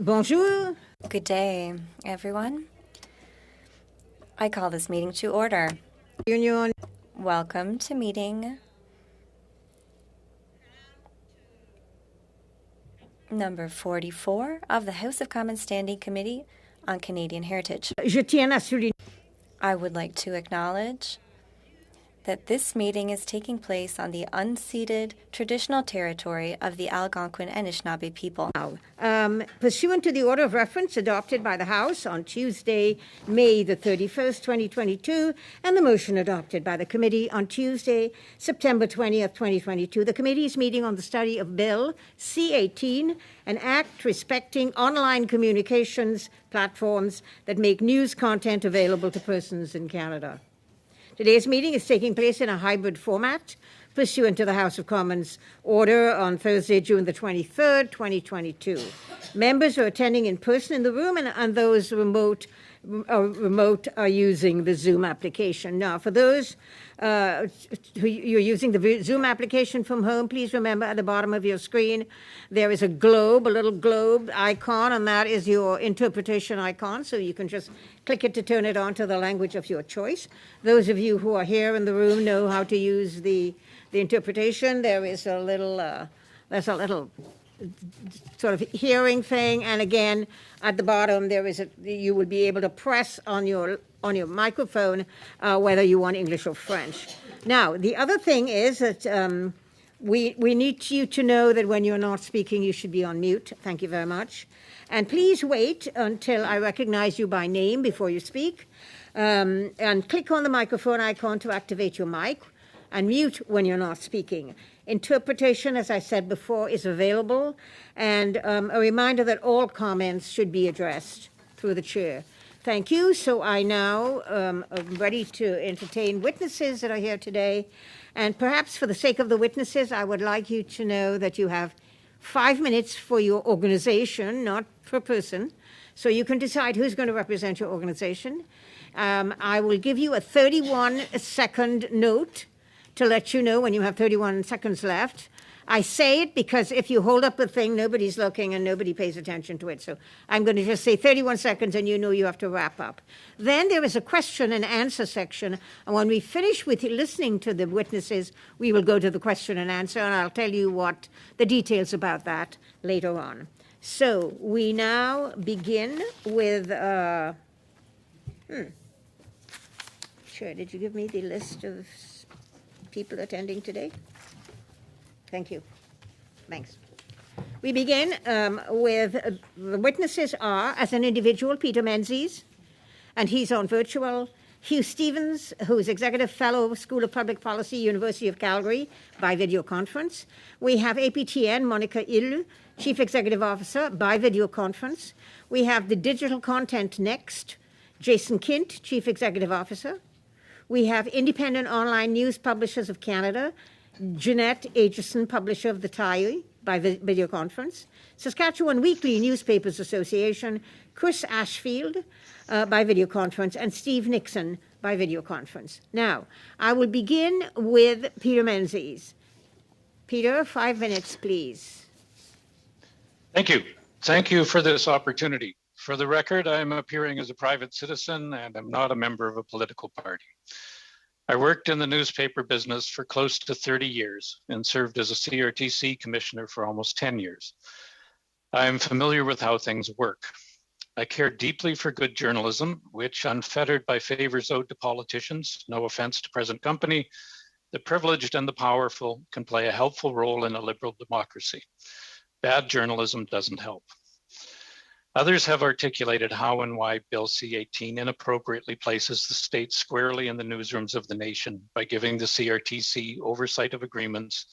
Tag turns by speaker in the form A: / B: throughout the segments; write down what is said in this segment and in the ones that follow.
A: Bonjour.
B: Good day, everyone. I call this meeting to order.
A: Union.
B: Welcome to meeting number 44 of the House of Commons Standing Committee on Canadian Heritage.
A: Je tiens à souligner.
B: I would like to acknowledge that this meeting is taking place on the unceded traditional territory of the Algonquin and Anishinaabe people.
A: Pursuant to the order of reference adopted by the House on Tuesday, May the 31st, 2022, and the motion adopted by the committee on Tuesday, September 20th, 2022, the committee is meeting on the study of Bill C-18, an act respecting online communications platforms that make news content available to persons in Canada. Today's meeting is taking place in a hybrid format pursuant to the House of Commons order on Thursday, June the 23rd, 2022. Members are attending in person in the room, and those remote are using the Zoom application. Now, for those who you're using the Zoom application from home, please remember at the bottom of your screen there is a little globe icon, and that is your interpretation icon, so you can just click it to turn it on to the language of your choice. Those of you who are here in the room know how to use the interpretation. There is a little sort of hearing thing, and again at the bottom there is you will be able to press on your microphone whether you want English or French. Now the other thing is that we need you to know that when you're not speaking you should be on mute. Thank you very much, and please wait until I recognize you by name before you speak, and click on the microphone icon to activate your mic, and mute when you're not speaking. Interpretation, as I said before, is available, and a reminder that all comments should be addressed through the chair. Thank you. So I now am ready to entertain witnesses that are here today. And perhaps for the sake of the witnesses, I would like you to know that you have 5 minutes for your organization, not per person. So you can decide who's going to represent your organization. I will give you a 31-second note to let you know when you have 31 seconds left. I say it because if you hold up the thing, nobody's looking and nobody pays attention to it. So I'm going to just say 31 seconds and you know you have to wrap up. Then there is a question and answer section. And when we finish with listening to the witnesses, we will go to the question and answer, and I'll tell you what the details about that later on. So we now begin with, Sure, did you give me the list of people attending today? Thank you. Thanks. We begin with the witnesses are, as an individual, Peter Menzies, and he's on virtual. Hugh Stevens, who's Executive Fellow, School of Public Policy, University of Calgary, by video conference. We have APTN, Monica Hill, Chief Executive Officer, by video conference. We have the Digital Content Next, Jason Kint, Chief Executive Officer. We have Independent Online News Publishers of Canada, Jeanette Aitchison, publisher of The Tyee, by video conference. Saskatchewan Weekly Newspapers Association, Chris Ashfield, by video conference, and Steve Nixon, by video conference. Now, I will begin with Peter Menzies. Peter, 5 minutes, please.
C: Thank you. Thank you for this opportunity. For the record, I'm appearing as a private citizen and I'm not a member of a political party. I worked in the newspaper business for close to 30 years and served as a CRTC commissioner for almost 10 years. I am familiar with how things work. I care deeply for good journalism, which, unfettered by favors owed to politicians, no offense to present company, the privileged and the powerful can play a helpful role in a liberal democracy. Bad journalism doesn't help. Others have articulated how and why Bill C-18 inappropriately places the state squarely in the newsrooms of the nation by giving the CRTC oversight of agreements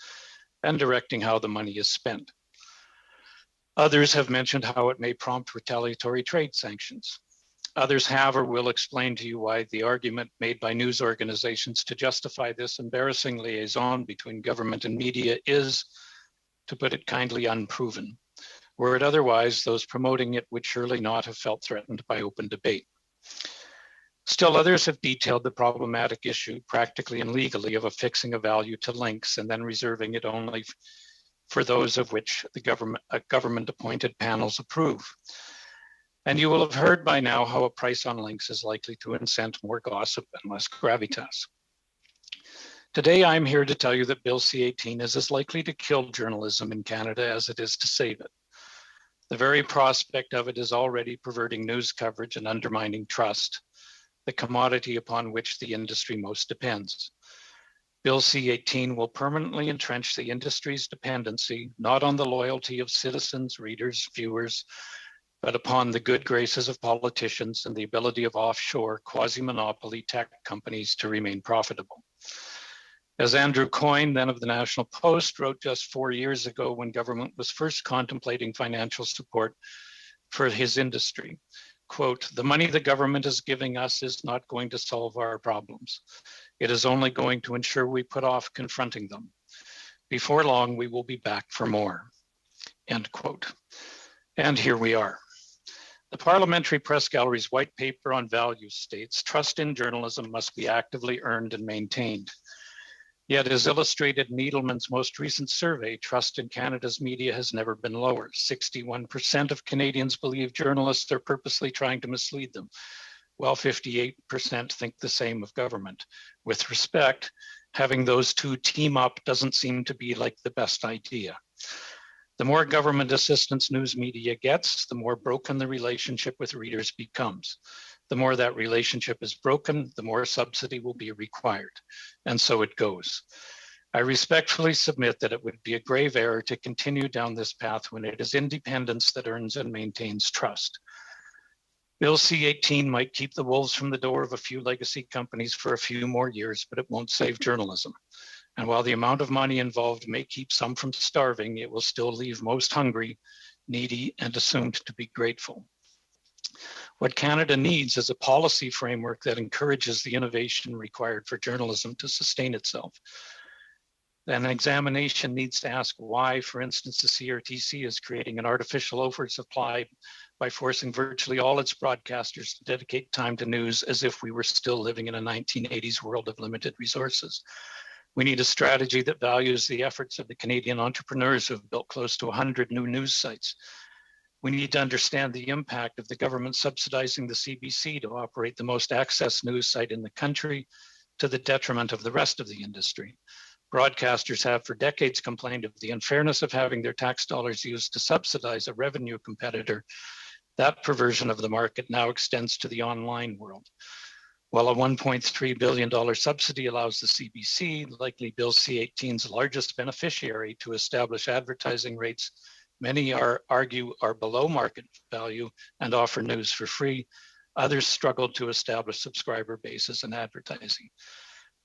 C: and directing how the money is spent. Others have mentioned how it may prompt retaliatory trade sanctions. Others have or will explain to you why the argument made by news organizations to justify this embarrassing liaison between government and media is, to put it kindly, unproven. Were it otherwise, those promoting it would surely not have felt threatened by open debate. Still, others have detailed the problematic issue, practically and legally, of affixing a value to links and then reserving it only for those of which the government-appointed panels approve. And you will have heard by now how a price on links is likely to incent more gossip and less gravitas. Today, I'm here to tell you that Bill C-18 is as likely to kill journalism in Canada as it is to save it. The very prospect of it is already perverting news coverage and undermining trust, the commodity upon which the industry most depends. Bill C-18 will permanently entrench the industry's dependency, not on the loyalty of citizens, readers, viewers, but upon the good graces of politicians and the ability of offshore quasi-monopoly tech companies to remain profitable. As Andrew Coyne, then of the National Post, wrote just 4 years ago when government was first contemplating financial support for his industry, quote, "The money the government is giving us is not going to solve our problems. It is only going to ensure we put off confronting them. Before long, we will be back for more," end quote. And here we are. The Parliamentary Press Gallery's white paper on values states, trust in journalism must be actively earned and maintained. Yet, as illustrated in Edelman's most recent survey, trust in Canada's media has never been lower. 61% of Canadians believe journalists are purposely trying to mislead them, while 58% think the same of government. With respect, having those two team up doesn't seem to be like the best idea. The more government assistance news media gets, the more broken the relationship with readers becomes. The more that relationship is broken, the more subsidy will be required. And so it goes. I respectfully submit that it would be a grave error to continue down this path when it is independence that earns and maintains trust. Bill C-18 might keep the wolves from the door of a few legacy companies for a few more years, but it won't save journalism. And while the amount of money involved may keep some from starving, it will still leave most hungry, needy, and assumed to be grateful. What Canada needs is a policy framework that encourages the innovation required for journalism to sustain itself. An examination needs to ask why, for instance, the CRTC is creating an artificial oversupply by forcing virtually all its broadcasters to dedicate time to news as if we were still living in a 1980s world of limited resources. We need a strategy that values the efforts of the Canadian entrepreneurs who have built close to 100 new news sites. We need to understand the impact of the government subsidizing the CBC to operate the most accessed news site in the country to the detriment of the rest of the industry. Broadcasters have for decades complained of the unfairness of having their tax dollars used to subsidize a revenue competitor. That perversion of the market now extends to the online world. While a $1.3 billion subsidy allows the CBC, likely Bill C-18's largest beneficiary, to establish advertising rates many argue are below market value and offer news for free, others struggle to establish subscriber bases and advertising.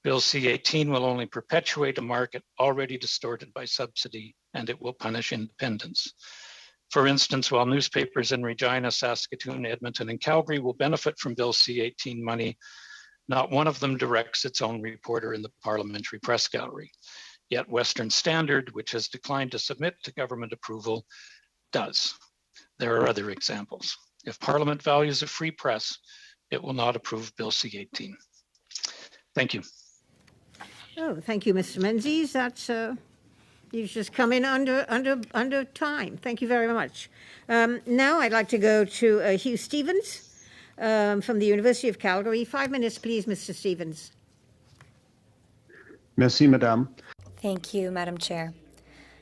C: Bill C-18 will only perpetuate a market already distorted by subsidy, and it will punish independence. For instance, while newspapers in Regina, Saskatoon, Edmonton, and Calgary will benefit from Bill C-18 money, not one of them directs its own reporter in the Parliamentary Press Gallery. Yet Western Standard, which has declined to submit to government approval, does. There are other examples. If Parliament values a free press, it will not approve Bill C-18. Thank you.
A: Oh, thank you, Mr. Menzies. That's you've just come in under time. Thank you very much. Now I'd like to go to Hugh Stevens from the University of Calgary. 5 minutes, please, Mr. Stevens.
D: Merci, Madame.
B: Thank you, Madam Chair.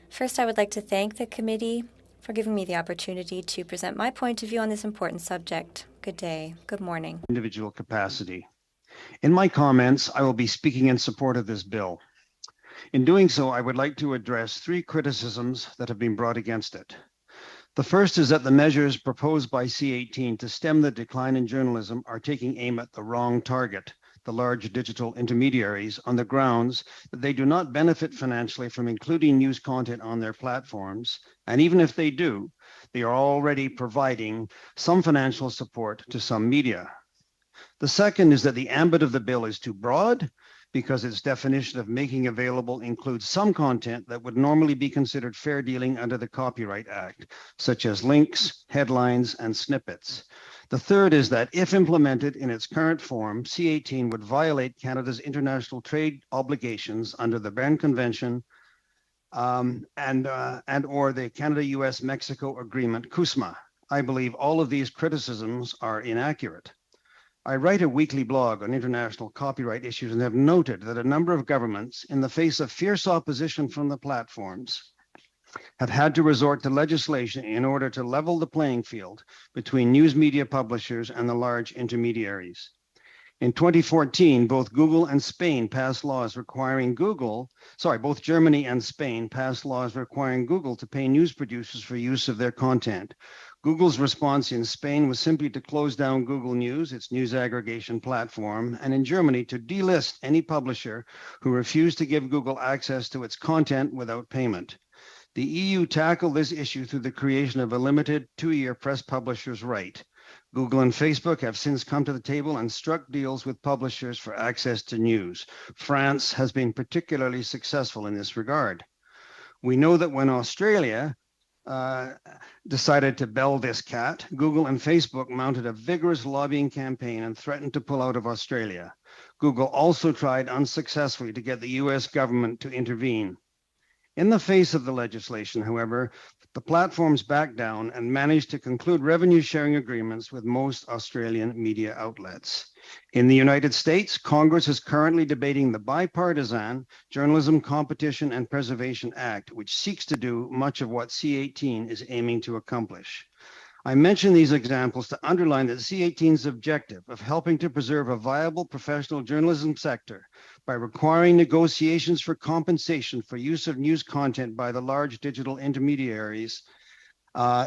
B: First, I would like to thank the committee for giving me the opportunity to present my point of view on this important subject. Good day. Good morning.
D: Individual capacity. In my comments, I will be speaking in support of this bill. In doing so, I would like to address 3 criticisms that have been brought against it. The first is that the measures proposed by C-18 to stem the decline in journalism are taking aim at the wrong target, the large digital intermediaries, on the grounds that they do not benefit financially from including news content on their platforms, and even if they do, they are already providing some financial support to some media. The second is that the ambit of the bill is too broad because its definition of making available includes some content that would normally be considered fair dealing under the Copyright Act, such as links, headlines, and snippets. The third is that if implemented in its current form, C-18 would violate Canada's international trade obligations under the Berne Convention, and or the Canada-US-Mexico Agreement, CUSMA. I believe all of these criticisms are inaccurate. I write a weekly blog on international copyright issues and have noted that a number of governments, in the face of fierce opposition from the platforms, have had to resort to legislation in order to level the playing field between news media publishers and the large intermediaries. In 2014, both Google and Spain passed laws requiring both Germany and Spain passed laws requiring Google to pay news producers for use of their content. Google's response in Spain was simply to close down Google News, its news aggregation platform, and in Germany to delist any publisher who refused to give Google access to its content without payment. The EU tackled this issue through the creation of a limited 2-year press publisher's right. Google and Facebook have since come to the table and struck deals with publishers for access to news. France has been particularly successful in this regard. We know that when Australia decided to bell this cat, Google and Facebook mounted a vigorous lobbying campaign and threatened to pull out of Australia. Google also tried unsuccessfully to get the US government to intervene. In the face of the legislation, however, the platforms backed down and managed to conclude revenue sharing agreements with most Australian media outlets. In the United States, Congress is currently debating the bipartisan Journalism Competition and Preservation Act, which seeks to do much of what C-18 is aiming to accomplish. I mention these examples to underline that C-18's objective of helping to preserve a viable professional journalism sector by requiring negotiations for compensation for use of news content by the large digital intermediaries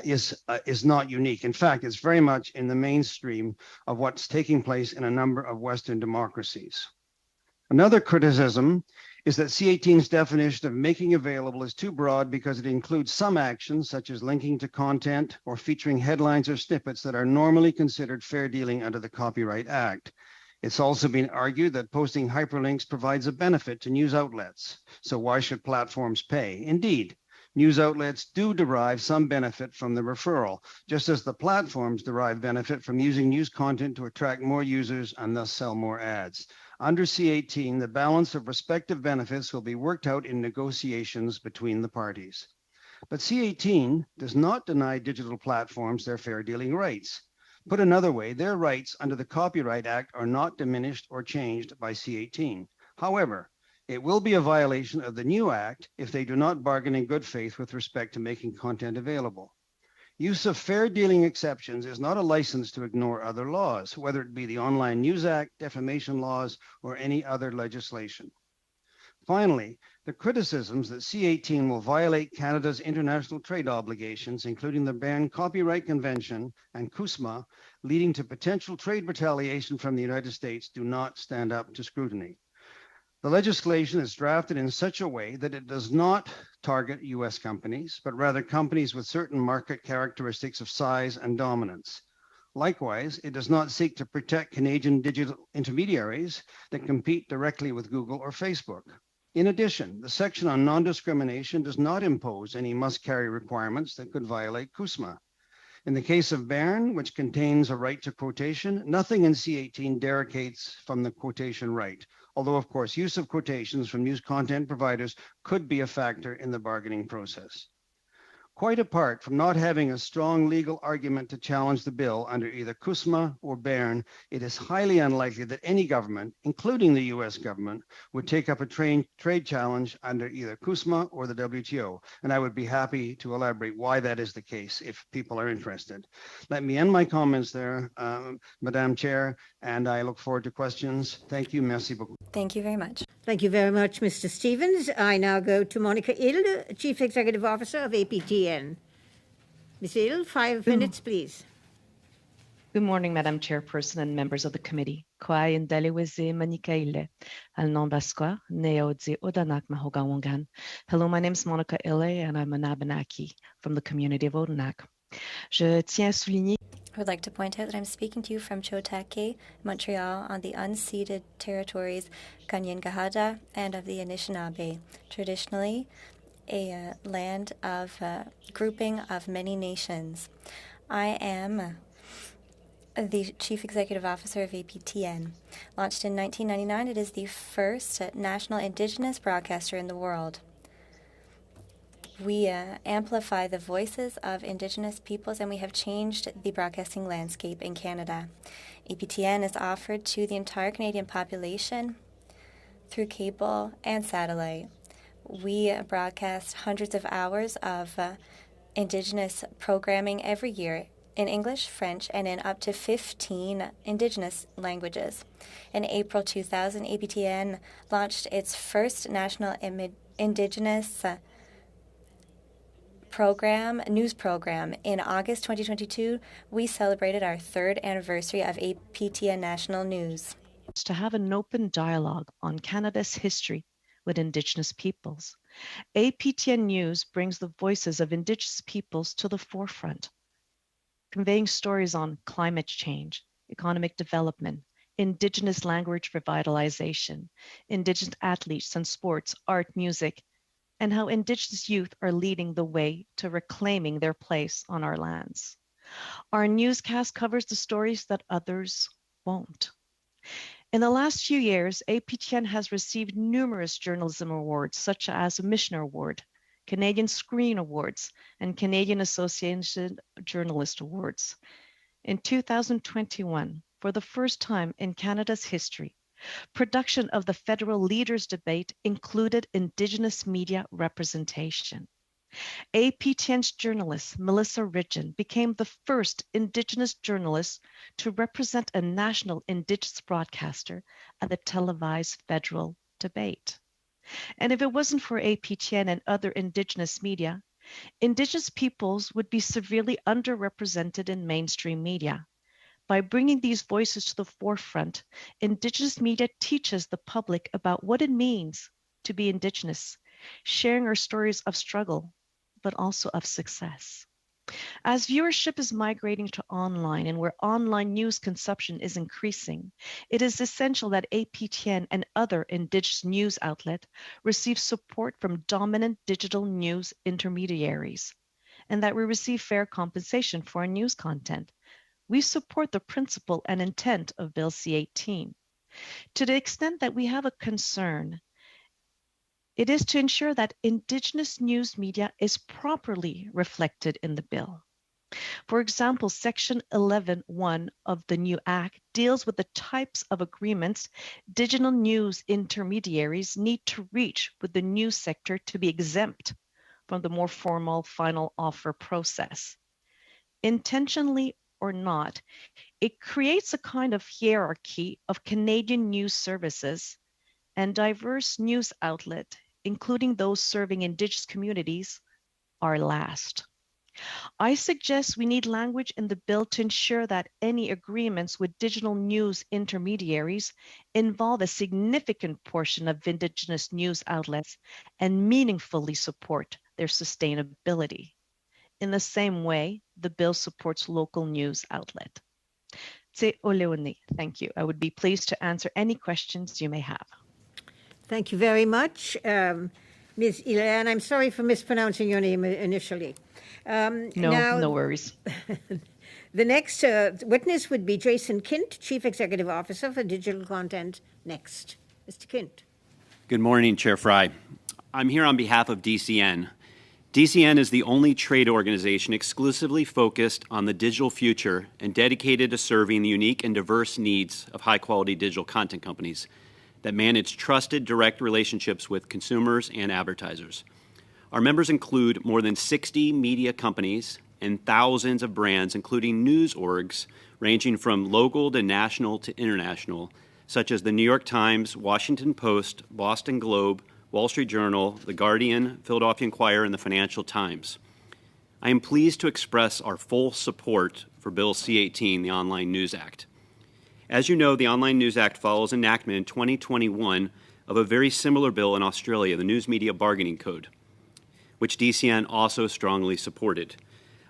D: is not unique. In fact, it's very much in the mainstream of what's taking place in a number of Western democracies. Another criticism is that C-18's definition of making available is too broad because it includes some actions such as linking to content or featuring headlines or snippets that are normally considered fair dealing under the Copyright Act. It's also been argued that posting hyperlinks provides a benefit to news outlets. So why should platforms pay? Indeed, news outlets do derive some benefit from the referral, just as the platforms derive benefit from using news content to attract more users and thus sell more ads. Under C-18, the balance of respective benefits will be worked out in negotiations between the parties. But C-18 does not deny digital platforms their fair dealing rights. Put another way, their rights under the Copyright Act are not diminished or changed by C-18. However, it will be a violation of the new Act if they do not bargain in good faith with respect to making content available. Use of fair dealing exceptions is not a license to ignore other laws, whether it be the Online News Act, defamation laws, or any other legislation. Finally, the criticisms that C-18 will violate Canada's international trade obligations, including the Berne Copyright Convention and CUSMA, leading to potential trade retaliation from the United States, do not stand up to scrutiny. The legislation is drafted in such a way that it does not target US companies, but rather companies with certain market characteristics of size and dominance. Likewise, it does not seek to protect Canadian digital intermediaries that compete directly with Google or Facebook. In addition, the section on non-discrimination does not impose any must-carry requirements that could violate CUSMA. In the case of Berne, which contains a right to quotation, nothing in C-18 derogates from the quotation right, although of course use of quotations from news content providers could be a factor in the bargaining process. Quite apart from not having a strong legal argument to challenge the bill under either CUSMA or Berne, it is highly unlikely that any government, including the US government, would take up a trade challenge under either CUSMA or the WTO. And I would be happy to elaborate why that is the case if people are interested. Let me end my comments there, Madam Chair, and I look forward to questions. Thank you. Merci beaucoup.
B: Thank you very much.
A: Thank you very much, Mr. Stevens. I now go to Monica Ill, Chief Executive Officer of APTN. Ms. Ill, 5 minutes, please.
E: Good morning, Madam Chairperson and members of the committee. Kwa indaliweze Monica Ille, al non baskwa, neodze Odanak Mahogawangan. Hello, my name is Monica Ille, and I'm an Abenaki from the community of Odanak. Je tiens à souligner.
B: I would like to point out that I'm speaking to you from Chotake, Montreal, on the unceded territories Kanien'kehá:ka and of the Anishinaabe, traditionally a land of grouping of many nations. I am the Chief Executive Officer of APTN. Launched in 1999, it is the first national Indigenous broadcaster in the world. We amplify the voices of Indigenous peoples, and we have changed the broadcasting landscape in Canada. APTN is offered to the entire Canadian population through cable and satellite. We broadcast hundreds of hours of Indigenous programming every year in English, French, and in up to 15 Indigenous languages. In April 2000, APTN launched its first national Indigenous news program. In August 2022, we celebrated our 3rd anniversary of APTN National News.
E: To have an open dialogue on Canada's history with Indigenous peoples. APTN News brings the voices of Indigenous peoples to the forefront, conveying stories on climate change, economic development, Indigenous language revitalization, Indigenous athletes and sports, art, music, and how Indigenous youth are leading the way to reclaiming their place on our lands. Our newscast covers the stories that others won't. In the last few years, APTN has received numerous journalism awards, such as a Mission Award, Canadian Screen Awards, and Canadian Association Journalist Awards. In 2021, for the first time in Canada's history, production of the Federal Leaders Debate included Indigenous media representation. APTN's journalist, Melissa Ridgen, became the first Indigenous journalist to represent a national Indigenous broadcaster at the televised federal debate. And if it wasn't for APTN and other Indigenous media, Indigenous peoples would be severely underrepresented in mainstream media. By bringing these voices to the forefront, Indigenous media teaches the public about what it means to be Indigenous, sharing our stories of struggle, but also of success. As viewership is migrating to online and where online news consumption is increasing, it is essential that APTN and other Indigenous news outlets receive support from dominant digital news intermediaries, and that we receive fair compensation for our news content. We support the principle and intent of Bill C-18. To the extent that we have a concern, it is to ensure that Indigenous news media is properly reflected in the bill. For example, Section 11(1) of the new Act deals with the types of agreements digital news intermediaries need to reach with the news sector to be exempt from the more formal final offer process. Intentionally or not, it creates a kind of hierarchy of Canadian news services, and diverse news outlets, including those serving Indigenous communities, are last. I suggest we need language in the bill to ensure that any agreements with digital news intermediaries involve a significant portion of Indigenous news outlets and meaningfully support their sustainability. In the same way, the bill supports local news outlets. Tse Oleoni, thank you. I would be pleased to answer any questions you may have.
A: Thank you very much, Ms. Ilan. I'm sorry for mispronouncing your name initially.
E: No worries.
A: The next witness would be Jason Kint, Chief Executive Officer for Digital Content Next. Mr. Kint.
F: Good morning, Chair Fry. I'm here on behalf of DCN. DCN is the only trade organization exclusively focused on the digital future and dedicated to serving the unique and diverse needs of high-quality digital content companies that manage trusted, direct relationships with consumers and advertisers. Our members include more than 60 media companies and thousands of brands, including news orgs ranging from local to national to international, such as the New York Times, Washington Post, Boston Globe, Wall Street Journal, The Guardian, Philadelphia Inquirer, and the Financial Times. I am pleased to express our full support for Bill C-18, the Online News Act. As you know, the Online News Act follows enactment in 2021 of a very similar bill in Australia, the News Media Bargaining Code, which DCN also strongly supported.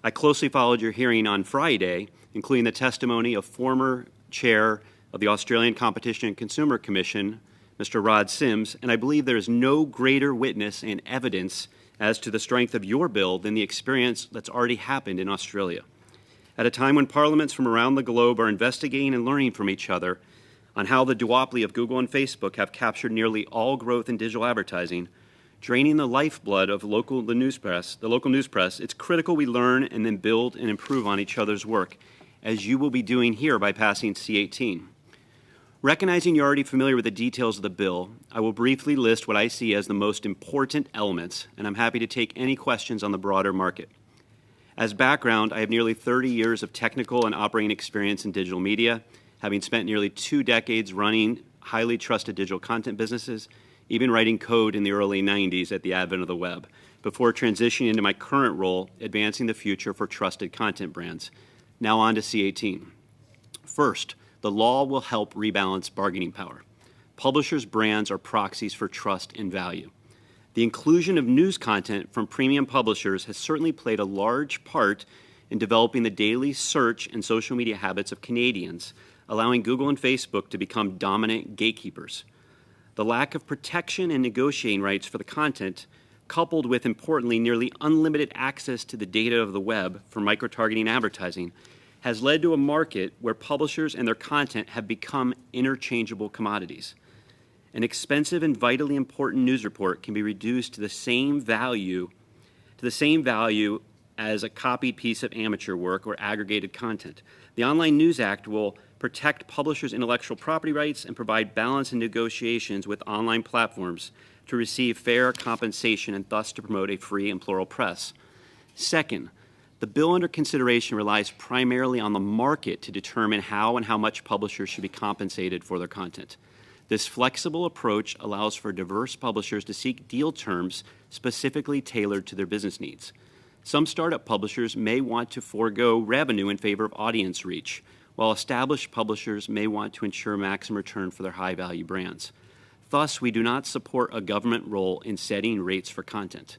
F: I closely followed your hearing on Friday, including the testimony of former chair of the Australian Competition and Consumer Commission, Mr. Rod Sims, and I believe there is no greater witness and evidence as to the strength of your bill than the experience that's already happened in Australia. At a time when parliaments from around the globe are investigating and learning from each other on how the duopoly of Google and Facebook have captured nearly all growth in digital advertising, draining the lifeblood of the local news press, it's critical we learn and then build and improve on each other's work, as you will be doing here by passing C-18. Recognizing you're already familiar with the details of the bill, I will briefly list what I see as the most important elements, and I'm happy to take any questions on the broader market. As background, I have nearly 30 years of technical and operating experience in digital media, having spent nearly 2 decades running highly trusted digital content businesses, even writing code in the early 90s at the advent of the web, before transitioning into my current role, advancing the future for trusted content brands. Now on to C-18. First, the law will help rebalance bargaining power. Publishers' brands are proxies for trust and value. The inclusion of news content from premium publishers has certainly played a large part in developing the daily search and social media habits of Canadians, allowing Google and Facebook to become dominant gatekeepers. The lack of protection and negotiating rights for the content, coupled with, importantly, nearly unlimited access to the data of the web for micro-targeting advertising, has led to a market where publishers and their content have become interchangeable commodities. An expensive and vitally important news report can be reduced to the same value as a copied piece of amateur work or aggregated content. The Online News Act will protect publishers' intellectual property rights and provide balance in negotiations with online platforms to receive fair compensation and thus to promote a free and plural press. Second, the bill under consideration relies primarily on the market to determine how and how much publishers should be compensated for their content. This flexible approach allows for diverse publishers to seek deal terms specifically tailored to their business needs. Some startup publishers may want to forego revenue in favor of audience reach, while established publishers may want to ensure maximum return for their high-value brands. Thus, we do not support a government role in setting rates for content.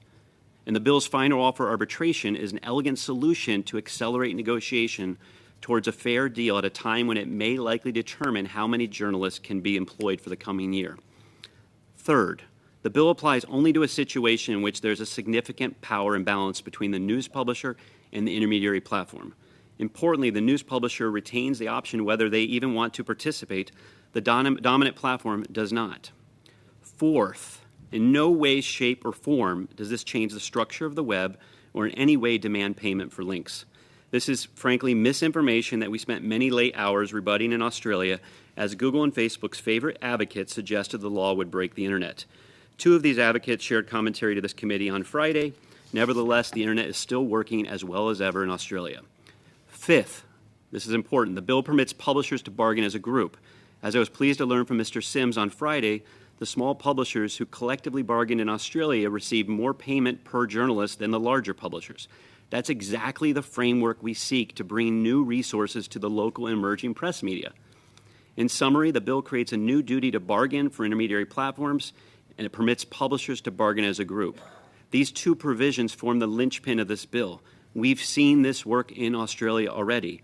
F: And the bill's final offer arbitration is an elegant solution to accelerate negotiation towards a fair deal at a time when it may likely determine how many journalists can be employed for the coming year. Third, the bill applies only to a situation in which there's a significant power imbalance between the news publisher and the intermediary platform. Importantly, the news publisher retains the option whether they even want to participate. The dominant platform does not. Fourth, in no way, shape, or form does this change the structure of the web or in any way demand payment for links. This is, frankly, misinformation that we spent many late hours rebutting in Australia, as Google and Facebook's favorite advocates suggested the law would break the internet. 2 of these advocates shared commentary to this committee on Friday. Nevertheless, the internet is still working as well as ever in Australia. Fifth, this is important, the bill permits publishers to bargain as a group. As I was pleased to learn from Mr. Sims on Friday, the small publishers who collectively bargained in Australia received more payment per journalist than the larger publishers. That's exactly the framework we seek to bring new resources to the local and emerging press media. In summary, the bill creates a new duty to bargain for intermediary platforms, and it permits publishers to bargain as a group. These 2 provisions form the linchpin of this bill. We've seen this work in Australia already.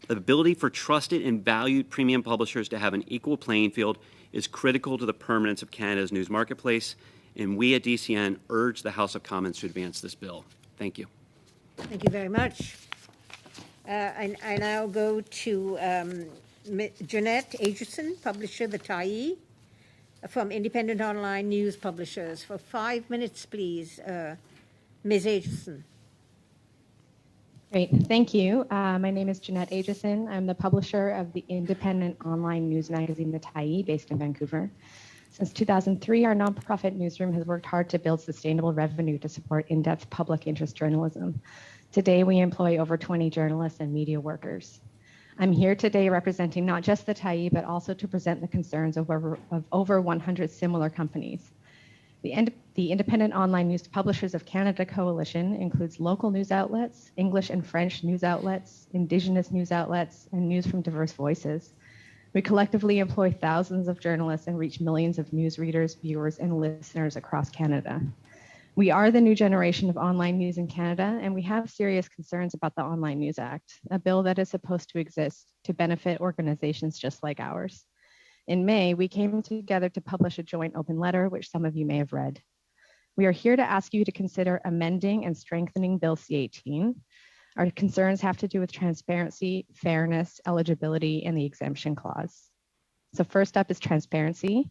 F: The ability for trusted and valued premium publishers to have an equal playing field is critical to the permanence of Canada's news marketplace, and we at DCN urge the House of Commons to advance this bill. Thank you.
A: Thank you very much. I now go to Jeanette Aitchison, publisher, The Tyee, from Independent Online News Publishers. For 5 minutes, please, Ms. Aitchison.
G: Great, thank you. My name is Jeanette Aitchison. I'm the publisher of the independent online news magazine, The Tyee, based in Vancouver. Since 2003, our nonprofit newsroom has worked hard to build sustainable revenue to support in-depth public interest journalism. Today, we employ over 20 journalists and media workers. I'm here today representing not just The Tyee, but also to present the concerns of over 100 similar companies. The Independent Online News Publishers of Canada Coalition includes local news outlets, English and French news outlets, Indigenous news outlets, and news from diverse voices. We collectively employ thousands of journalists and reach millions of news readers, viewers, and listeners across Canada. We are the new generation of online news in Canada, and we have serious concerns about the Online News Act, a bill that is supposed to exist to benefit organizations just like ours. In May, we came together to publish a joint open letter, which some of you may have read. We are here to ask you to consider amending and strengthening Bill C-18. Our concerns have to do with transparency, fairness, eligibility, and the exemption clause. So first up is transparency.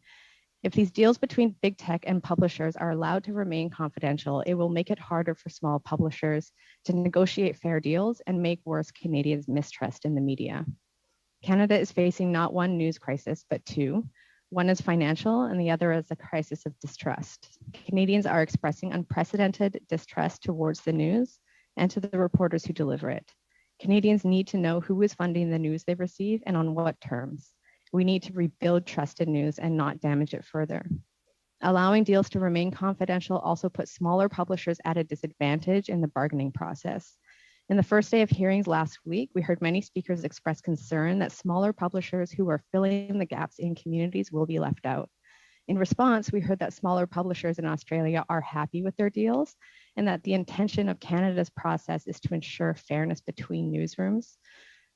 G: If these deals between big tech and publishers are allowed to remain confidential, it will make it harder for small publishers to negotiate fair deals and make worse Canadians' mistrust in the media. Canada is facing not one news crisis, but two. One is financial and the other is a crisis of distrust. Canadians are expressing unprecedented distrust towards the news and to the reporters who deliver it. Canadians need to know who is funding the news they receive and on what terms. We need to rebuild trust in news and not damage it further. Allowing deals to remain confidential also puts smaller publishers at a disadvantage in the bargaining process. In the first day of hearings last week, we heard many speakers express concern that smaller publishers who are filling the gaps in communities will be left out. In response, we heard that smaller publishers in Australia are happy with their deals and that the intention of Canada's process is to ensure fairness between newsrooms.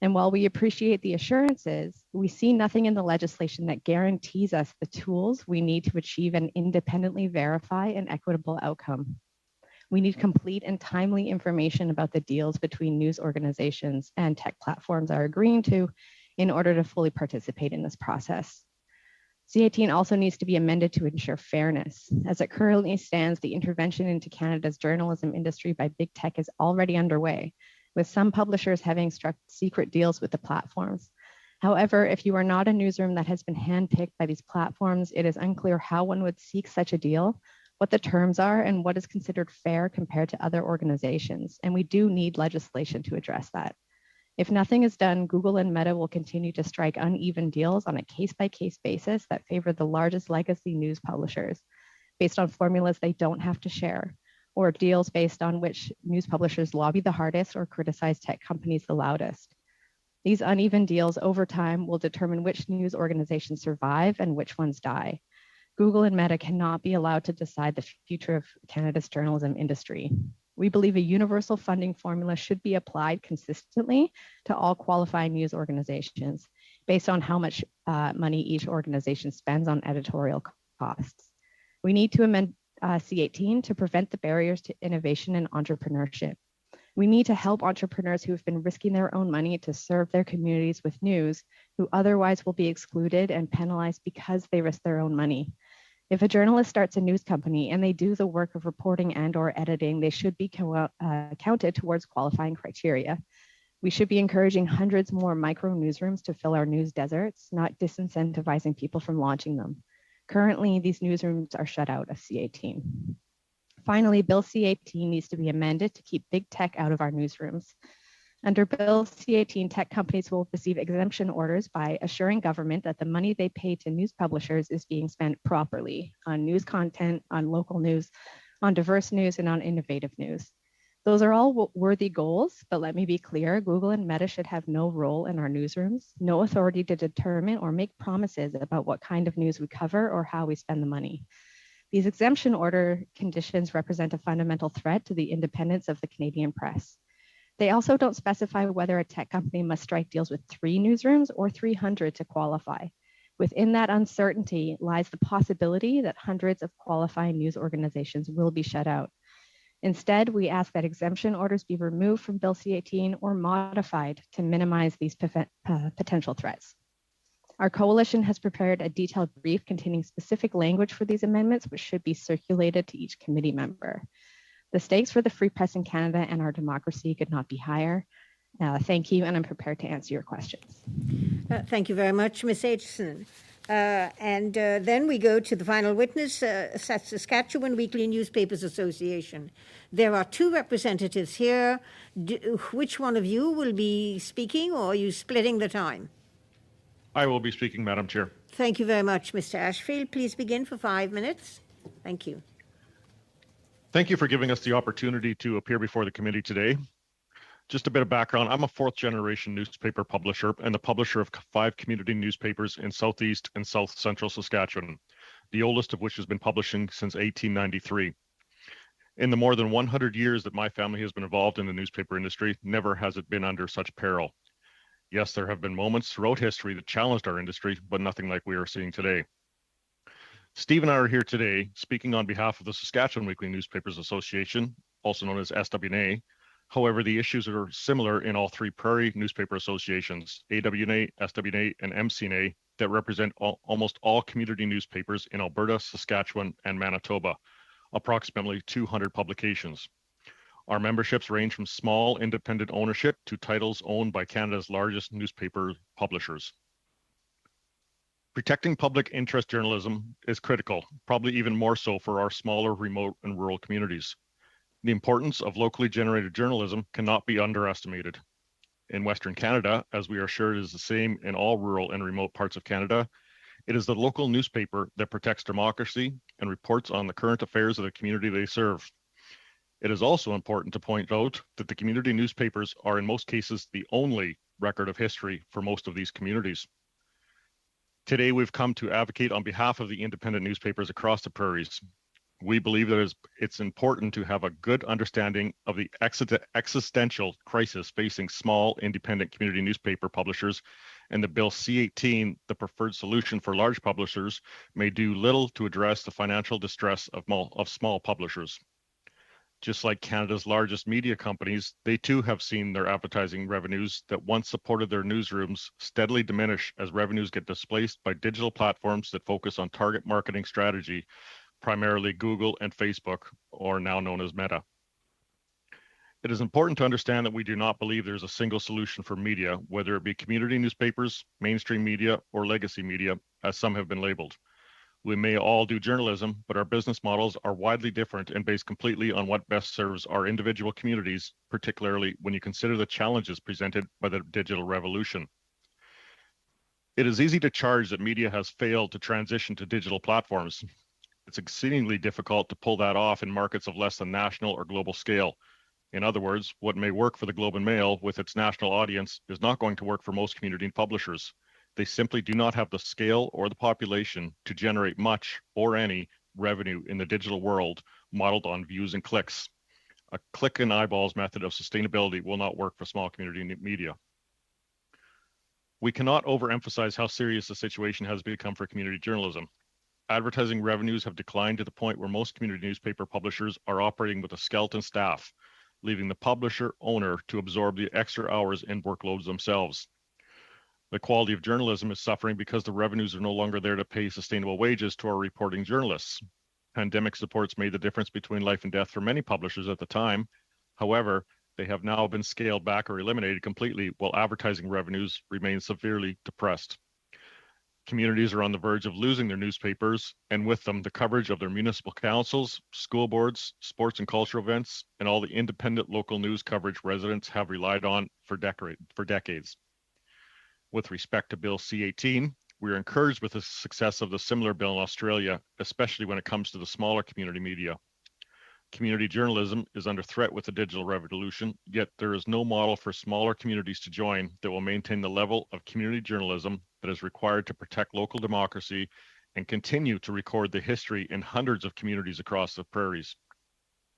G: And while we appreciate the assurances, we see nothing in the legislation that guarantees us the tools we need to achieve an independently verify an equitable outcome. We need complete and timely information about the deals between news organizations and tech platforms are agreeing to in order to fully participate in this process. C18 also needs to be amended to ensure fairness. As it currently stands, the intervention into Canada's journalism industry by big tech is already underway, with some publishers having struck secret deals with the platforms. However, if you are not a newsroom that has been handpicked by these platforms, it is unclear how one would seek such a deal, what the terms are, and what is considered fair compared to other organizations. And we do need legislation to address that. If nothing is done, Google and Meta will continue to strike uneven deals on a case-by-case basis that favor the largest legacy news publishers based on formulas they don't have to share, or deals based on which news publishers lobby the hardest or criticize tech companies the loudest. These uneven deals over time will determine which news organizations survive and which ones die. Google and Meta cannot be allowed to decide the future of Canada's journalism industry. We believe a universal funding formula should be applied consistently to all qualifying news organizations based on how much money each organization spends on editorial costs. We need to amend C18 to prevent the barriers to innovation and entrepreneurship. We need to help entrepreneurs who have been risking their own money to serve their communities with news, who otherwise will be excluded and penalized because they risk their own money. If a journalist starts a news company and they do the work of reporting and or editing, they should be counted towards qualifying criteria. We should be encouraging hundreds more micro newsrooms to fill our news deserts, not disincentivizing people from launching them. Currently, these newsrooms are shut out of C18. Finally, Bill C18 needs to be amended to keep big tech out of our newsrooms. Under Bill C18, tech companies will receive exemption orders by assuring government that the money they pay to news publishers is being spent properly on news content, on local news, on diverse news, and on innovative news. Those are all worthy goals, but let me be clear, Google and Meta should have no role in our newsrooms, no authority to determine or make promises about what kind of news we cover or how we spend the money. These exemption order conditions represent a fundamental threat to the independence of the Canadian press. They also don't specify whether a tech company must strike deals with 3 newsrooms or 300 to qualify. Within that uncertainty lies the possibility that hundreds of qualifying news organizations will be shut out. Instead, we ask that exemption orders be removed from Bill C18 or modified to minimize these potential threats. Our coalition has prepared a detailed brief containing specific language for these amendments, which should be circulated to each committee member. The stakes for the free press in Canada and our democracy could not be higher. Thank you, and I'm prepared to answer your questions.
A: Thank you very much, Ms. Aitchison. Then we go to the final witness, Saskatchewan Weekly Newspapers Association. There are 2 representatives here. Which one of you will be speaking, or are you splitting the time?
H: I will be speaking, Madam Chair.
A: Thank you very much, Mr. Ashfield. Please begin for 5 minutes. Thank you.
H: Thank you for giving us the opportunity to appear before the committee today. Just a bit of background. I'm a 4th-generation newspaper publisher and the publisher of 5 community newspapers in Southeast and South Central Saskatchewan, the oldest of which has been publishing since 1893. In the more than 100 years that my family has been involved in the newspaper industry, never has it been under such peril. Yes, there have been moments throughout history that challenged our industry, but nothing like we are seeing today. Steve and I are here today speaking on behalf of the Saskatchewan Weekly Newspapers Association, also known as SWNA. However, the issues are similar in all 3 prairie newspaper associations, AWNA, SWNA, and MCNA, that represent almost all community newspapers in Alberta, Saskatchewan, and Manitoba, approximately 200 publications. Our memberships range from small independent ownership to titles owned by Canada's largest newspaper publishers. Protecting public interest journalism is critical, probably even more so for our smaller, remote, and rural communities. The importance of locally generated journalism cannot be underestimated. In Western Canada, as we are sure it is the same in all rural and remote parts of Canada, it is the local newspaper that protects democracy and reports on the current affairs of the community they serve. It is also important to point out that the community newspapers are in most cases the only record of history for most of these communities. Today, we've come to advocate on behalf of the independent newspapers across the prairies. We believe that it's important to have a good understanding of the existential crisis facing small independent community newspaper publishers, and the Bill C-18, the preferred solution for large publishers, may do little to address the financial distress of small publishers. Just like Canada's largest media companies, they too have seen their advertising revenues that once supported their newsrooms steadily diminish as revenues get displaced by digital platforms that focus on target marketing strategy, primarily Google and Facebook, or now known as Meta. It is important to understand that we do not believe there's a single solution for media, whether it be community newspapers, mainstream media, or legacy media, as some have been labeled. We may all do journalism, but our business models are widely different and based completely on what best serves our individual communities, particularly when you consider the challenges presented by the digital revolution. It is easy to charge that media has failed to transition to digital platforms. It's exceedingly difficult to pull that off in markets of less than national or global scale. In other words, what may work for the Globe and Mail with its national audience is not going to work for most community publishers. They simply do not have the scale or the population to generate much or any revenue in the digital world modeled on views and clicks. A click and eyeballs method of sustainability will not work for small community media. We cannot overemphasize how serious the situation has become for community journalism. Advertising revenues have declined to the point where most community newspaper publishers are operating with a skeleton staff, leaving the publisher owner to absorb the extra hours and workloads themselves. The quality of journalism is suffering because the revenues are no longer there to pay sustainable wages to our reporting journalists. Pandemic supports made the difference between life and death for many publishers at the time. However, they have now been scaled back or eliminated completely, while advertising revenues remain severely depressed. Communities are on the verge of losing their newspapers, and with them, the coverage of their municipal councils, school boards, sports and cultural events, and all the independent local news coverage residents have relied on for decades. With respect to Bill C-18, we are encouraged with the success of the similar bill in Australia, especially when it comes to the smaller community media. Community journalism is under threat with the digital revolution, yet there is no model for smaller communities to join that will maintain the level of community journalism that is required to protect local democracy and continue to record the history in hundreds of communities across the prairies.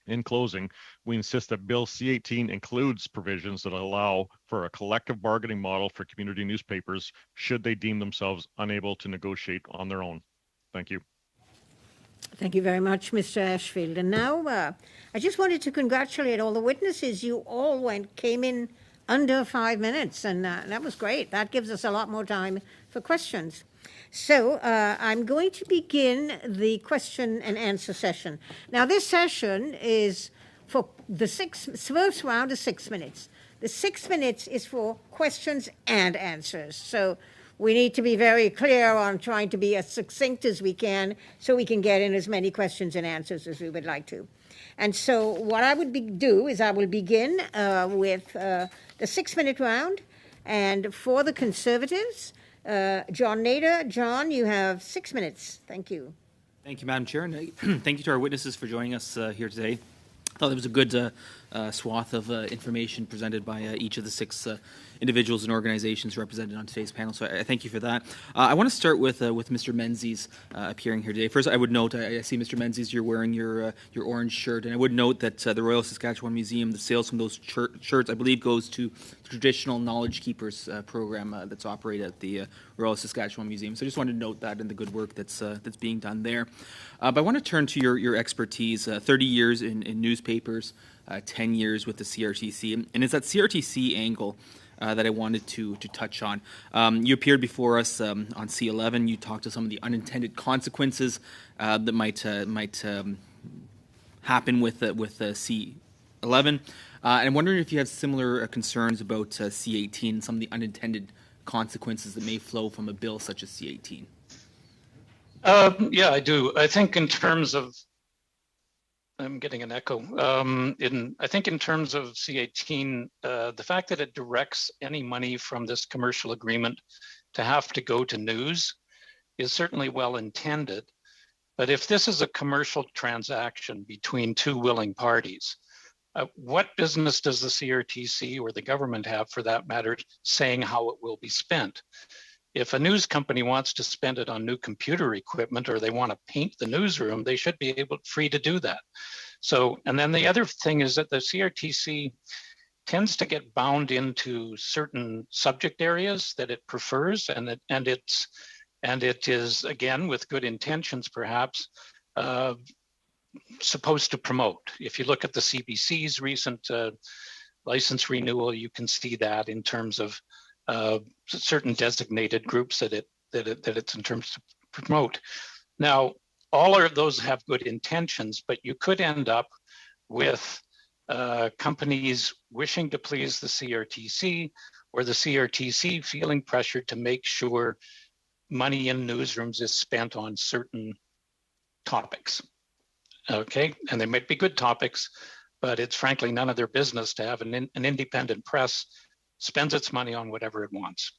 H: In closing, we insist that Bill C-18 includes provisions that allow for a collective bargaining model for community newspapers should they deem themselves unable to negotiate on their own. Thank you.
A: Thank you very much, Mr. Ashfield. And now I just wanted to congratulate all the witnesses. You all came in under 5 minutes, and that was great. That gives us a lot more time for questions. So I'm going to begin the question and answer session. Now, this session is for the first round is 6 minutes. The 6 minutes is for questions and answers. So we need to be very clear on trying to be as succinct as we can so we can get in as many questions and answers as we would like to. And so what I would do is I will begin with the 6 minute round. And for the Conservatives, John Nader. John, you have 6 minutes. Thank you.
I: Thank you, Madam Chair, and thank you to our witnesses for joining us here today. I thought there was a good swath of information presented by each of the 6 individuals and organizations represented on today's panel, so I thank you for that. I want to start with Mr. Menzies appearing here today. First, I would note, I see, Mr. Menzies, you're wearing your orange shirt, and I would note that the Royal Saskatchewan Museum, the sales from those shirts, I believe, goes to the Traditional Knowledge Keepers program that's operated at the Royal Saskatchewan Museum. So I just wanted to note that and the good work that's being done there. But I want to turn to your expertise, 30 years in newspapers, 10 years with the CRTC, and it's that CRTC angle that I wanted to touch on. You appeared before us on C11. You talked to some of the unintended consequences that might happen with C11. And I'm wondering if you have similar concerns about C18 and some of the unintended consequences that may flow from a bill such as C18.
C: Yeah, I do. I think in terms of, I'm getting an echo. I think in terms of C18, the fact that it directs any money from this commercial agreement to have to go to news is certainly well intended. But if this is a commercial transaction between two willing parties, what business does the CRTC or the government have, for that matter, saying how it will be spent? If a news company wants to spend it on new computer equipment or they want to paint the newsroom, they should be free to do that. So, and then the other thing is that the CRTC tends to get bound into certain subject areas that it prefers, and it is, again, with good intentions perhaps, supposed to promote. If you look at the CBC's recent license renewal, you can see that in terms of certain designated groups that it's in terms to promote. Now, all of those have good intentions, but you could end up with companies wishing to please the CRTC, or the CRTC feeling pressured to make sure money in newsrooms is spent on certain topics. Okay, and they might be good topics, but it's frankly none of their business to have an independent press spends its money on whatever it wants.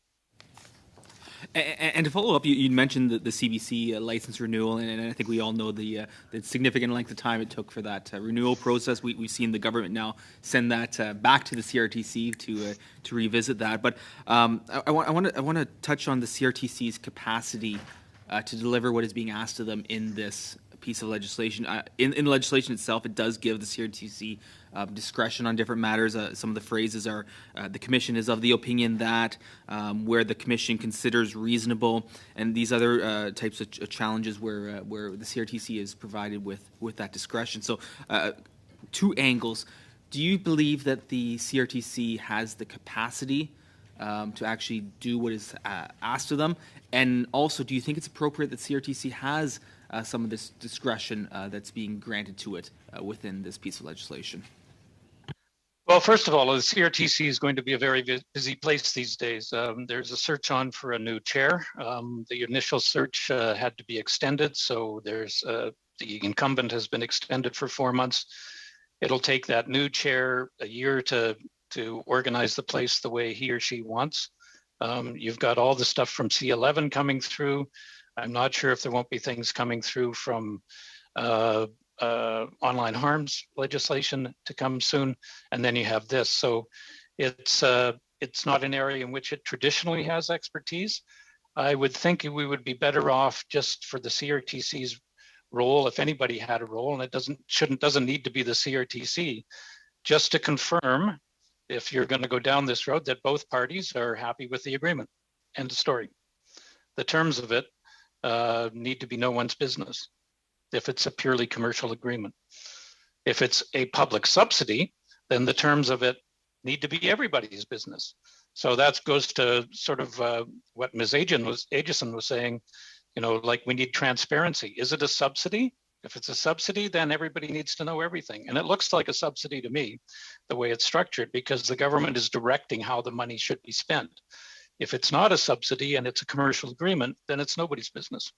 I: And to follow up, you mentioned the CBC license renewal, and I think we all know the significant length of time it took for that renewal process. We've seen the government now send that back to the CRTC to revisit that. But I want to touch on the CRTC's capacity to deliver what is being asked of them in this piece of legislation. In the legislation itself, it does give the CRTC discretion on different matters. Some of the phrases are, the Commission is of the opinion that, where the Commission considers reasonable, and these other types of challenges where the CRTC is provided with that discretion. So, two angles. Do you believe that the CRTC has the capacity to actually do what is asked of them? And also, do you think it's appropriate that CRTC has some of this discretion that's being granted to it within this piece of legislation?
C: Well, first of all, the CRTC is going to be a very busy place these days. There's a search on for a new chair. The initial search had to be extended, so there's the incumbent has been extended for 4 months. It'll take that new chair a year to organize the place the way he or she wants. You've got all the stuff from C11 coming through. I'm not sure if there won't be things coming through from online harms legislation to come soon, and then you have this. So it's not an area in which it traditionally has expertise. I would think we would be better off just for the CRTC's role, if anybody had a role, and it doesn't need to be the CRTC, just to confirm, if you're going to go down this road, that both parties are happy with the agreement. End of story. The terms of it need to be no one's business if it's a purely commercial agreement. If it's a public subsidy, then the terms of it need to be everybody's business. So that goes to sort of what Ms. Aitchison was saying, like we need transparency. Is it a subsidy? If it's a subsidy, then everybody needs to know everything. And it looks like a subsidy to me, the way it's structured, because the government is directing how the money should be spent. If it's not a subsidy and it's a commercial agreement, then it's nobody's business.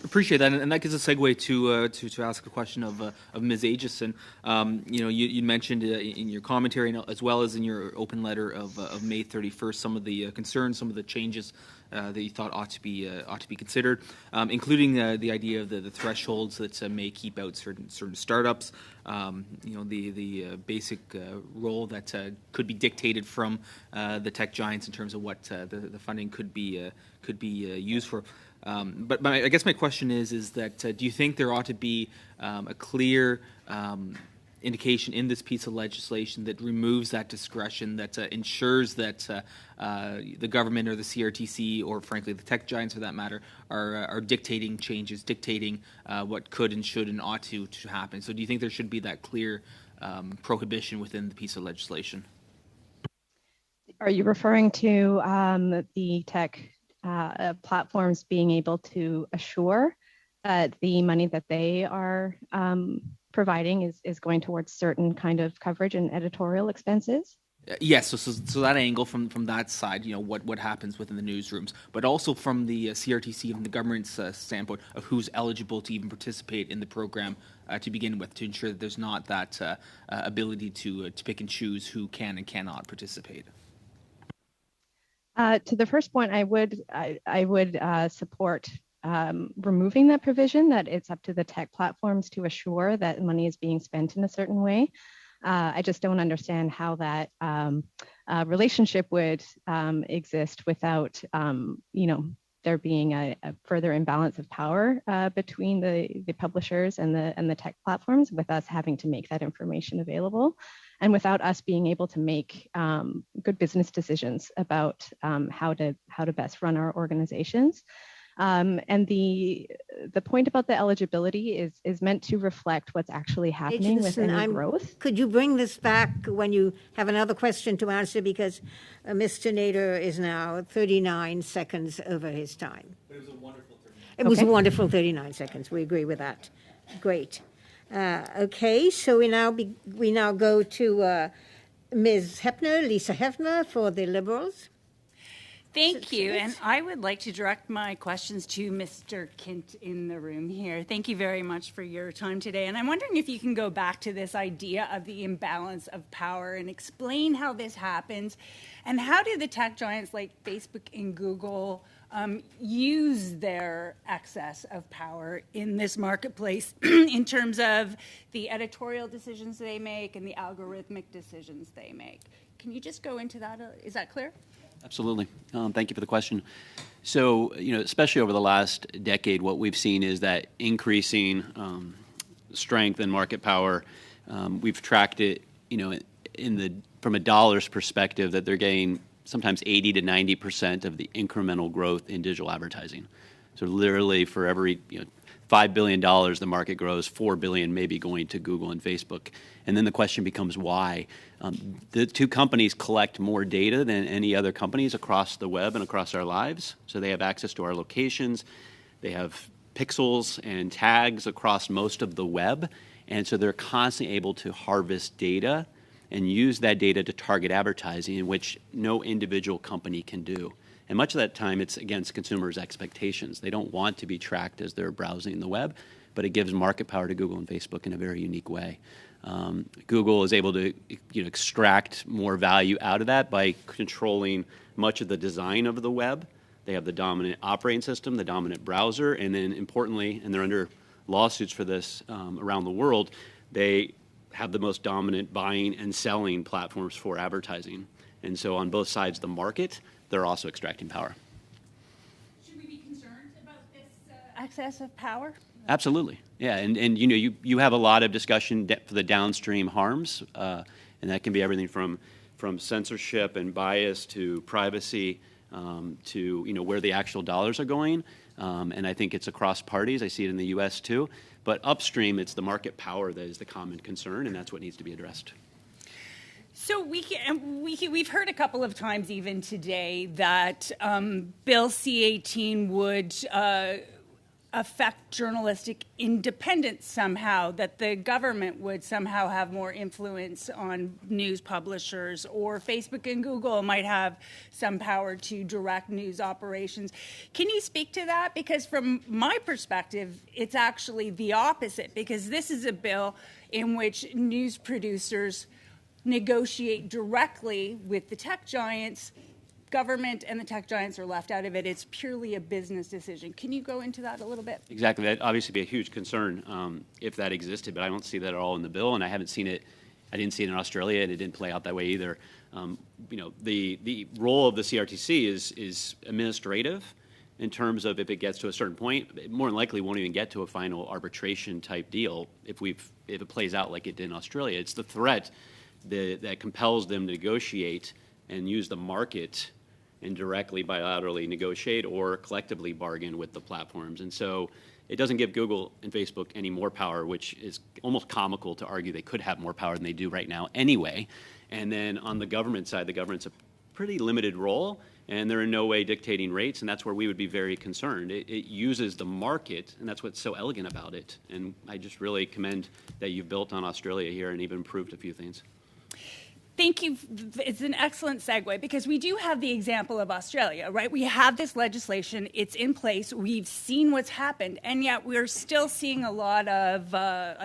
I: Appreciate that, and that gives a segue to ask a question of Ms. Aitchison. You mentioned in your commentary, as well as in your open letter of May 31st, some of the concerns, some of the changes that you thought ought to be considered, including the idea of the thresholds that may keep out certain startups. The basic role that could be dictated from the tech giants in terms of what the funding could be used for. But I guess my question is that do you think there ought to be a clear indication in this piece of legislation that removes that discretion, that ensures that the government or the CRTC, or frankly the tech giants for that matter, are dictating changes, dictating what could and should and ought to happen? So do you think there should be that clear prohibition within the piece of legislation?
G: Are you referring to the tech platforms being able to assure that the money that they are providing is going towards certain kind of coverage and editorial expenses?
I: Yes, so that angle from that side, what happens within the newsrooms, but also from the CRTC and the government's standpoint of who's eligible to even participate in the program to begin with, to ensure that there's not that ability to pick and choose who can and cannot participate.
G: To the first point, I would support removing that provision that it's up to the tech platforms to assure that money is being spent in a certain way. I just don't understand how that relationship would exist without, there being a further imbalance of power between the publishers and the tech platforms, with us having to make that information available, and without us being able to make good business decisions about how to best run our organizations. And the point about the eligibility is meant to reflect what's actually happening with any growth.
A: Could you bring this back when you have another question to answer, because Mr. Nader is now 39 seconds over his time.
I: But it was a wonderful 39.
A: It was a wonderful 39 seconds. We agree with that. Great. Okay, so we now go to Ms. Hepner, Lisa Hepner, for the Liberals.
J: Thank you, and I would like to direct my questions to Mr. Kint in the room here. Thank you very much for your time today, and I'm wondering if you can go back to this idea of the imbalance of power and explain how this happens, and how do the tech giants like Facebook and Google use their excess of power in this marketplace in terms of the editorial decisions they make and the algorithmic decisions they make. Can you just go into that? Is that clear?
F: Absolutely. Thank you for the question. So, especially over the last decade, what we've seen is that increasing strength and market power. We've tracked it, from a dollars perspective, that they're getting sometimes 80 to 90% of the incremental growth in digital advertising. So literally for every $5 billion the market grows, $4 billion maybe going to Google and Facebook. And then the question becomes why. The two companies collect more data than any other companies across the web and across our lives. So they have access to our locations. They have pixels and tags across most of the web. And so they're constantly able to harvest data and use that data to target advertising, in which no individual company can do. And much of that time, it's against consumers' expectations. They don't want to be tracked as they're browsing the web, but it gives market power to Google and Facebook in a very unique way. Google is able to extract more value out of that by controlling much of the design of the web. They have the dominant operating system, the dominant browser, and then importantly, and they're under lawsuits for this around the world, they have the most dominant buying and selling platforms for advertising. And so on both sides of the market, they're also extracting power.
J: Should we be concerned about this excess of power?
F: Absolutely, yeah, and you have a lot of discussion for the downstream harms, and that can be everything from censorship and bias to privacy to where the actual dollars are going, and I think it's across parties. I see it in the U.S. too, but upstream, it's the market power that is the common concern, and that's what needs to be addressed.
J: So we've heard a couple of times even today that Bill C-18 would affect journalistic independence somehow, that the government would somehow have more influence on news publishers, or Facebook and Google might have some power to direct news operations. Can you speak to that? Because from my perspective, it's actually the opposite, because this is a bill in which news producers negotiate directly with the tech giants. Government and the tech giants are left out of it. It's purely a business decision. Can you go into that a little bit?
F: Exactly. That'd obviously be a huge concern if that existed, but I don't see that at all in the bill, and I haven't seen it. I didn't see it in Australia, and it didn't play out that way either. The role of the CRTC is administrative in terms of if it gets to a certain point. It more than likely won't even get to a final arbitration type deal if it plays out like it did in Australia. It's the threat that compels them to negotiate and use the market and directly bilaterally negotiate or collectively bargain with the platforms. And so it doesn't give Google and Facebook any more power, which is almost comical to argue they could have more power than they do right now anyway. And then on the government side, the government's a pretty limited role, and they're in no way dictating rates, and that's where we would be very concerned. It uses the market, and that's what's so elegant about it. And I just really commend that you've built on Australia here and even improved a few things.
J: Thank you. It's an excellent segue because we do have the example of Australia, right? We have this legislation. It's in place. We've seen what's happened. And yet we're still seeing a lot of,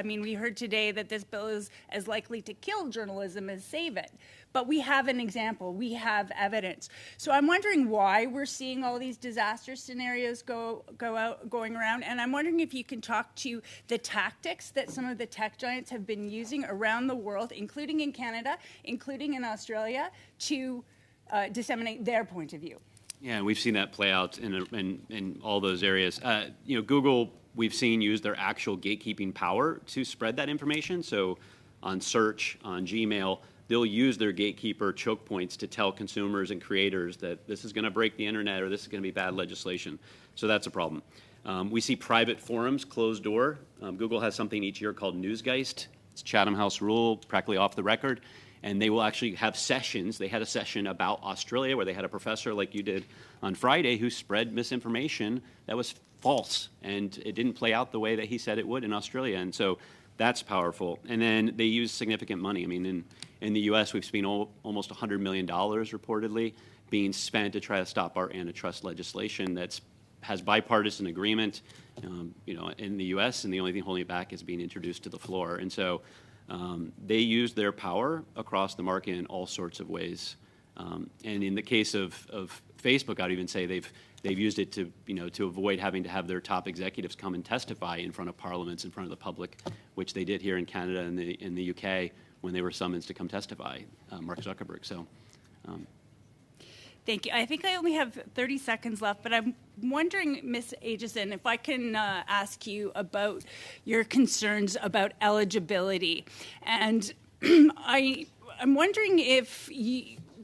J: we heard today that this bill is as likely to kill journalism as save it. But we have an example. We have evidence. So I'm wondering why we're seeing all these disaster scenarios going around. And I'm wondering if you can talk to the tactics that some of the tech giants have been using around the world, including in Canada, including in Australia, to disseminate their point of view.
F: Yeah, and we've seen that play out in all those areas. Google, we've seen use their actual gatekeeping power to spread that information. So on search, on Gmail, they'll use their gatekeeper choke points to tell consumers and creators that this is going to break the internet or this is going to be bad legislation. So that's a problem. We see private forums, closed door. Google has something each year called Newsgeist. It's Chatham House rule, practically off the record. And they will actually have sessions. They had a session about Australia where they had a professor like you did on Friday who spread misinformation that was false. And it didn't play out the way that he said it would in Australia. And so that's powerful. And then they use significant money. I mean, in the U.S., we've seen almost $100 million reportedly being spent to try to stop our antitrust legislation that has bipartisan agreement, in the U.S., and the only thing holding it back is being introduced to the floor. And so they use their power across the market in all sorts of ways. And in the case of Facebook, I'd even say they've used it to avoid having to have their top executives come and testify in front of parliaments, in front of the public, which they did here in Canada and in the UK when they were summoned to come testify, Mark Zuckerberg. So.
J: Thank you. I think I only have 30 seconds left, but I'm wondering, Ms. Aitchison, if I can ask you about your concerns about eligibility. And I'm wondering if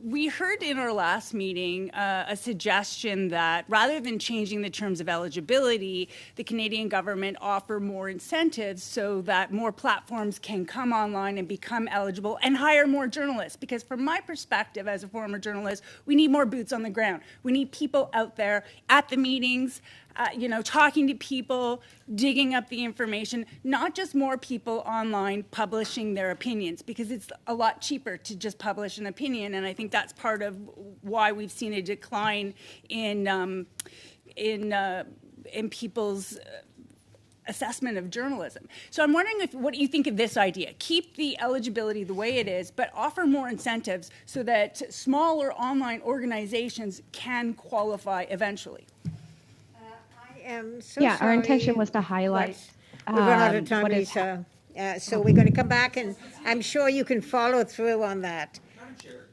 J: we heard in our last meeting a suggestion that rather than changing the terms of eligibility, the Canadian government offer more incentives so that more platforms can come online and become eligible and hire more journalists. Because from my perspective as a former journalist, we need more boots on the ground. We need people out there at the meetings, talking to people, digging up the information, not just more people online publishing their opinions, because it's a lot cheaper to just publish an opinion. And I think that's part of why we've seen a decline in people's assessment of journalism. So I'm wondering what you think of this idea. Keep the eligibility the way it is, but offer more incentives so that smaller online organizations can qualify eventually.
G: Our intention was to highlight.
A: We've run out of time, Lisa. So we're going to come back, and I'm sure you can follow through on that.
I: Madam Chair.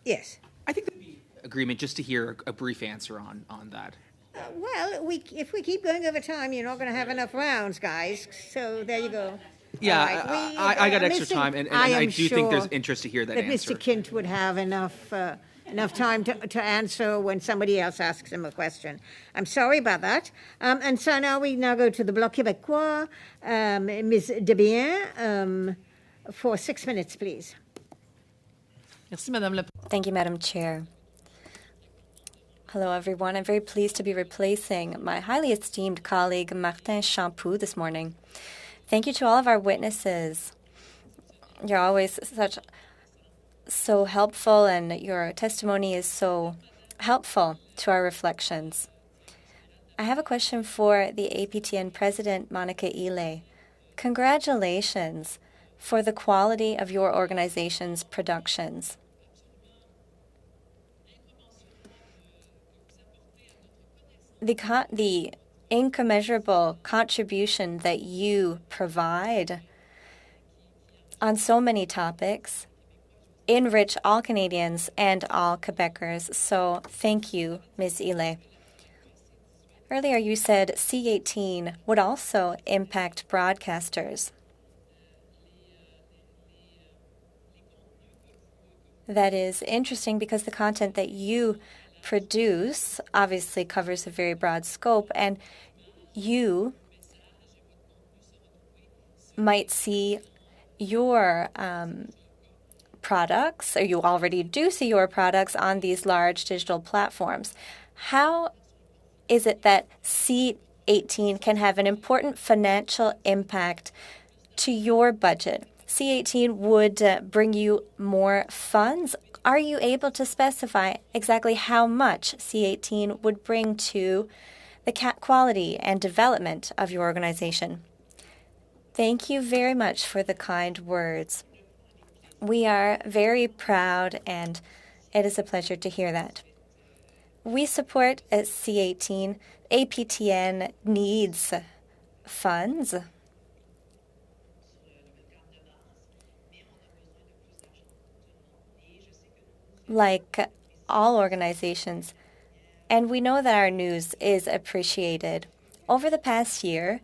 A: Yes.
I: I think there'd be agreement just to hear a brief answer on that.
A: If we keep going over time, you're not going to have enough rounds, guys. So there you go.
I: Yeah,
A: right.
I: I got extra time, and I do think there's interest to hear that answer.
A: Mr. Kint would have enough time to answer when somebody else asks him a question. I'm sorry about that. And so now we go to the Bloc Québécois. Ms. Debien, for 6 minutes, please.
B: Thank you, Madam Chair. Hello, everyone. I'm very pleased to be replacing my highly esteemed colleague, Martin Champoux, this morning. Thank you to all of our witnesses. You're always so helpful, and your testimony is so helpful to our reflections. I have a question for the APTN President, Monica Ile. Congratulations for the quality of your organization's productions. The incommensurable contribution that you provide on so many topics enrich all Canadians and all Quebecers. So thank you, Ms. Ile. Earlier you said C18 would also impact broadcasters. That is interesting because the content that you produce obviously covers a very broad scope, and you might see your products, or you already do see your products on these large digital platforms. How is it that C18 can have an important financial impact to your budget? C18 would bring you more funds. Are you able to specify exactly how much C18 would bring to the quality and development of your organization? Thank you very much for the kind words. We are very proud, and it is a pleasure to hear that. We support C18. APTN needs funds. Like all organizations, and we know that our news is appreciated. Over the past year,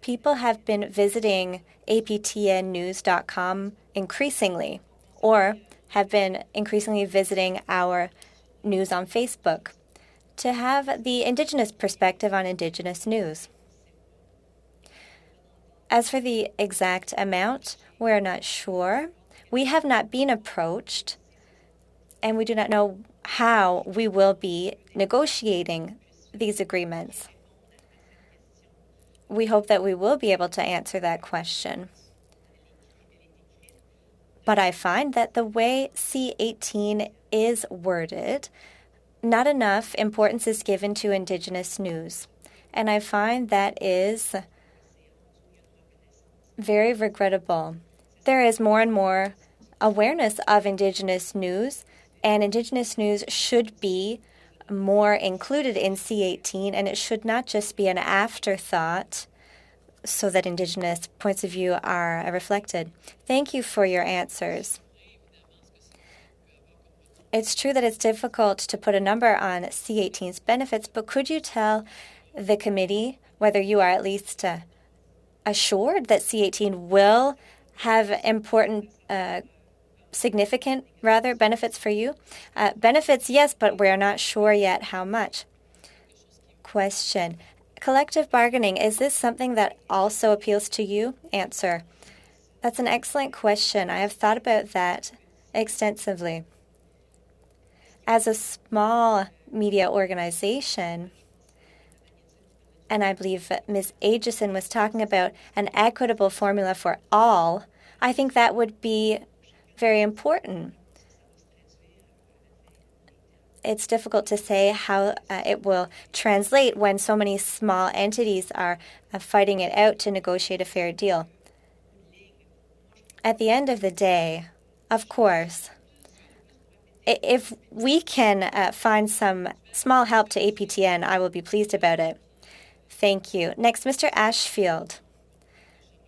B: people have been visiting aptnnews.com increasingly, or have been increasingly visiting our news on Facebook to have the Indigenous perspective on Indigenous news. As for the exact amount, we're not sure. We have not been approached, and we do not know how we will be negotiating these agreements. We hope that we will be able to answer that question. But I find that the way C18 is worded, not enough importance is given to Indigenous news. And I find that is very regrettable. There is more and more awareness of Indigenous news, and Indigenous news should be more included in C18, and it should not just be an afterthought so that Indigenous points of view are reflected. Thank you for your answers. It's true that it's difficult to put a number on C18's benefits, but could you tell the committee whether you are at least assured that C18 will have important significant, benefits for you? Benefits, yes, but we're not sure yet how much. Question. Collective bargaining, is this something that also appeals to you? Answer. That's an excellent question. I have thought about that extensively. As a small media organization, and I believe Ms. Aitchison was talking about an equitable formula for all, I think that would be very important. It's difficult to say how it will translate when so many small entities are fighting it out to negotiate a fair deal. At the end of the day, of course, if we can find some small help to APTN, I will be pleased about it. Thank you. Next, Mr. Ashfield.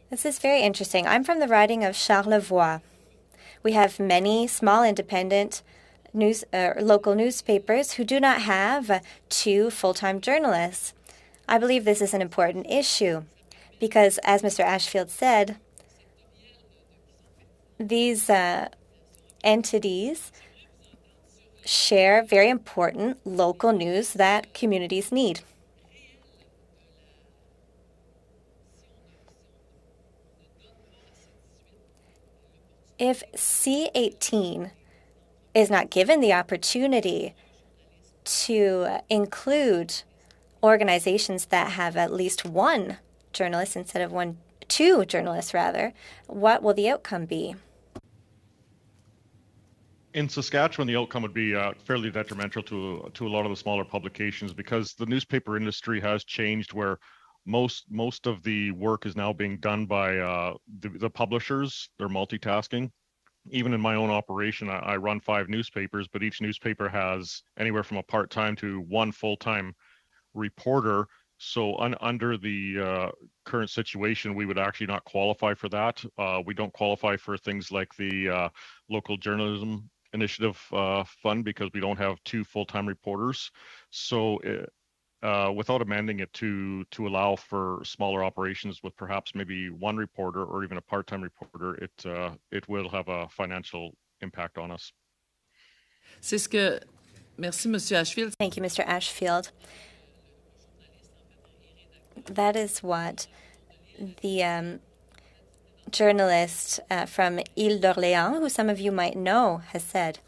B: This is very interesting. I'm from the riding of Charlevoix. We have many small independent local newspapers who do not have 2 full-time journalists. I believe this is an important issue because, as Mr. Ashfield said, these entities share very important local news that communities need. If C18 is not given the opportunity to include organizations that have at least 1 journalist instead of 2 journalists rather, what will the outcome be?
H: In Saskatchewan, the outcome would be fairly detrimental to a lot of the smaller publications because the newspaper industry has changed where most of the work is now being done by the publishers. They're multitasking. Even in my own operation, I run 5 newspapers, but each newspaper has anywhere from a part-time to 1 full-time reporter. So under the current situation, we would actually not qualify for that. We don't qualify for things like the local journalism initiative fund because we don't have 2 full-time reporters. So without amending it to allow for smaller operations with perhaps maybe 1 reporter or even a part-time reporter, it will have a financial impact on us.
K: Merci, Monsieur Ashfield.
B: Thank you, Mr. Ashfield. That is what the journalist from Ile d'Orléans, who some of you might know, has said.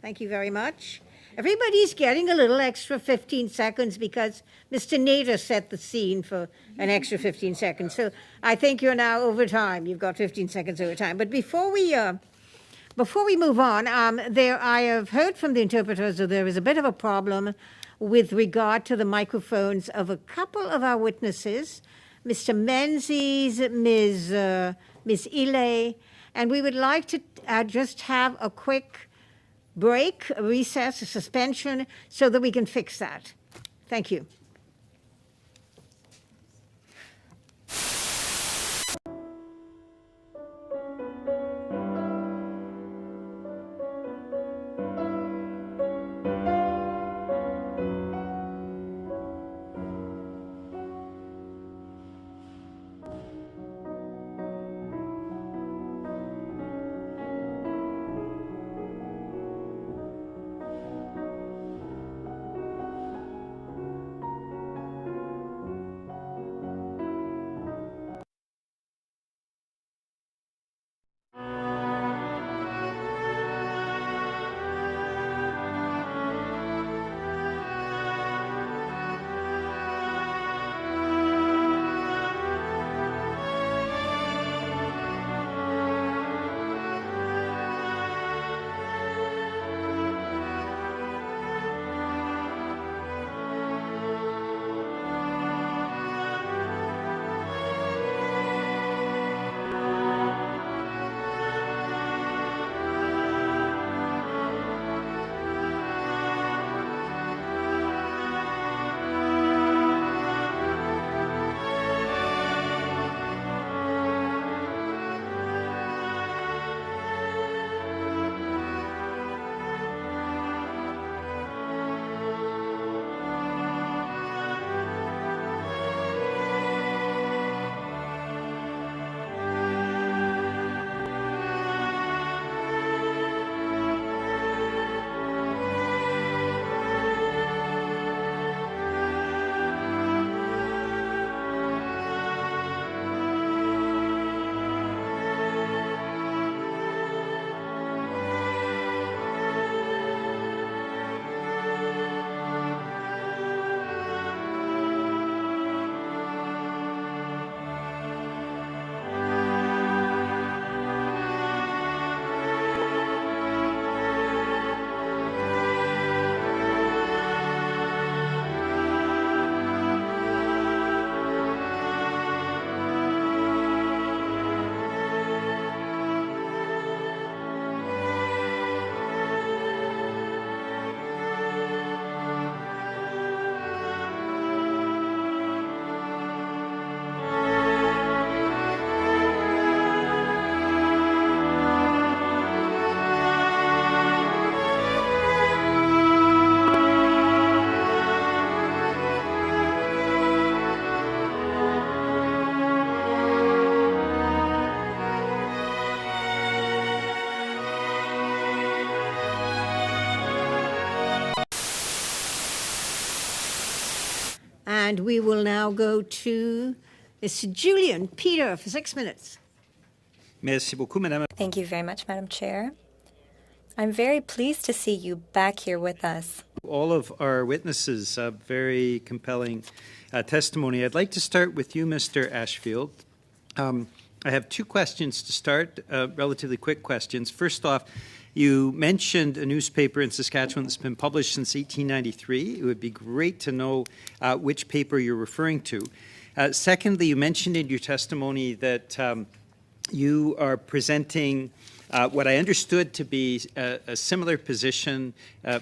A: Thank you very much. Everybody's getting a little extra 15 seconds because Mr. Nader set the scene for an extra 15 seconds. So I think you're now over time. You've got 15 seconds over time. But before we move on, I have heard from the interpreters that there is a bit of a problem with regard to the microphones of a couple of our witnesses, Mr. Menzies, Ms. Ile, and we would like to just have a quick break, a recess, a suspension, so that we can fix that. Thank you. And we will now go to Mr. Julian Peter for 6 minutes.
K: Merci beaucoup, Madame.
B: Thank you very much, Madam Chair. I'm very pleased to see you back here with us.
K: All of our witnesses, very compelling testimony. I'd like to start with you, Mr. Ashfield. I have two questions to start, relatively quick questions. First off, you mentioned a newspaper in Saskatchewan that's been published since 1893. It would be great to know which paper you're referring to. Secondly, you mentioned in your testimony that you are presenting what I understood to be a similar position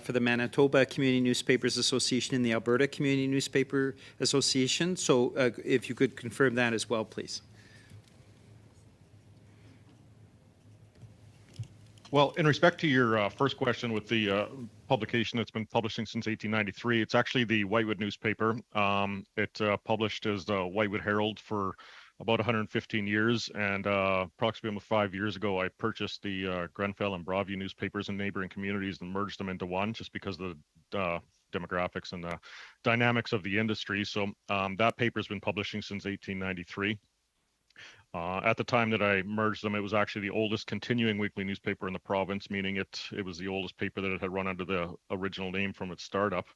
K: for the Manitoba Community Newspapers Association and the Alberta Community Newspaper Association. So if you could confirm that as well, please.
H: Well, in respect to your first question with the publication that's been publishing since 1893, it's actually the Whitewood newspaper. It published as the Whitewood Herald for about 115 years, and approximately 5 years ago, I purchased the Grenfell and Broadview newspapers in neighboring communities and merged them into one, just because of the demographics and the dynamics of the industry. So that paper's been publishing since 1893. At the time that I merged them, it was actually the oldest continuing weekly newspaper in the province, meaning it was the oldest paper that it had run under the original name from its startup.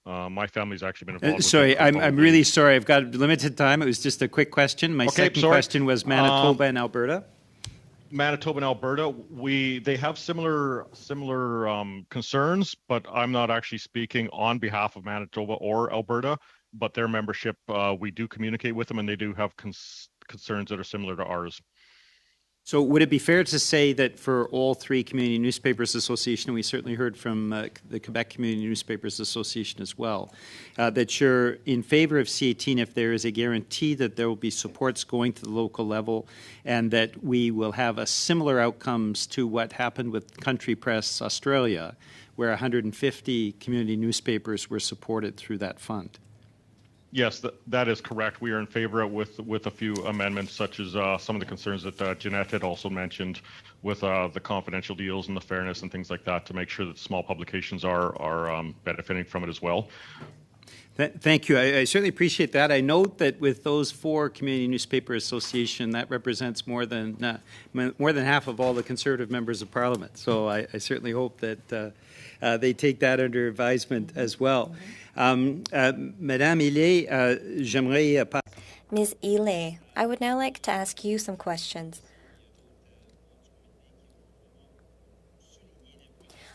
H: My family's actually been involved.
K: Sorry, I'm really sorry. I've got limited time. It was just a quick question. My second question was Manitoba and Alberta.
H: Manitoba and Alberta, they have similar concerns, but I'm not actually speaking on behalf of Manitoba or Alberta. But their membership, we do communicate with them, and they do have concerns that are similar to ours.
K: So would it be fair to say that for all three Community Newspapers Association, and we certainly heard from the Quebec Community Newspapers Association as well, that you're in favor of C18 if there is a guarantee that there will be supports going to the local level and that we will have a similar outcomes to what happened with Country Press Australia, where 150 community newspapers were supported through that fund?
H: Yes, that is correct. We are in favor with a few amendments, such as some of the concerns that Jeanette had also mentioned with the confidential deals and the fairness and things like that, to make sure that small publications are benefiting from it as well.
K: Thank you. I certainly appreciate that. I note that with those four Community Newspaper Association, that represents more than half of all the Conservative members of Parliament. So I certainly hope that they take that under advisement as well. Madame Ile, j'aimerais...
B: Ms. Ile, I would now like to ask you some questions.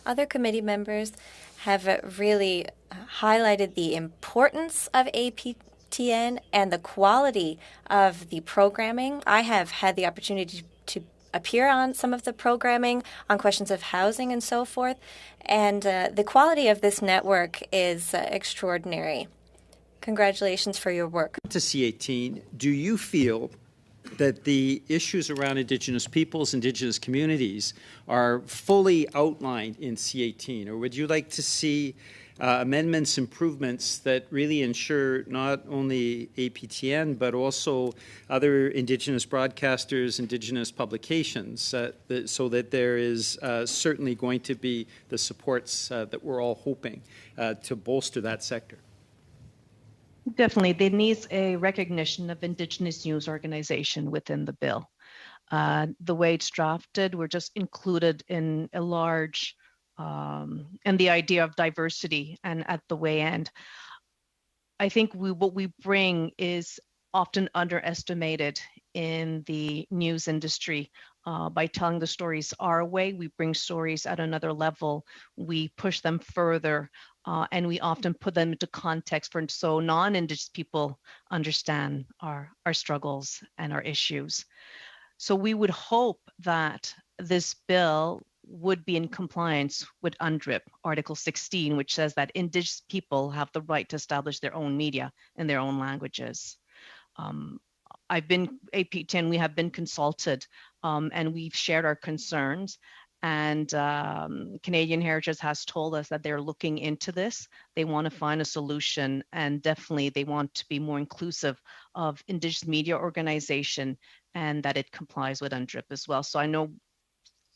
B: Other committee members have really highlighted the importance of APTN and the quality of the programming. I have had the opportunity to appear on some of the programming on questions of housing and so forth, and the quality of this network is extraordinary. Congratulations for your work.
K: To C18, do you feel that the issues around Indigenous peoples, Indigenous communities are fully outlined in C18, or would you like to see amendments, improvements that really ensure not only APTN but also other Indigenous broadcasters, Indigenous publications, so that there is certainly going to be the supports that we're all hoping to bolster that sector?
E: Definitely. There needs a recognition of Indigenous news organization within the bill. The way it's drafted, we're just included in a large, and the idea of diversity and at the way end. I think what we bring is often underestimated in the news industry. By telling the stories our way, we bring stories at another level, we push them further, and we often put them into context so non-Indigenous people understand our struggles and our issues. So we would hope that this bill would be in compliance with UNDRIP, Article 16, which says that Indigenous people have the right to establish their own media in their own languages. APTN, we have been consulted, and we've shared our concerns. And Canadian Heritage has told us that they're looking into this. They want to find a solution, and definitely they want to be more inclusive of Indigenous media organization and that it complies with UNDRIP as well. So I know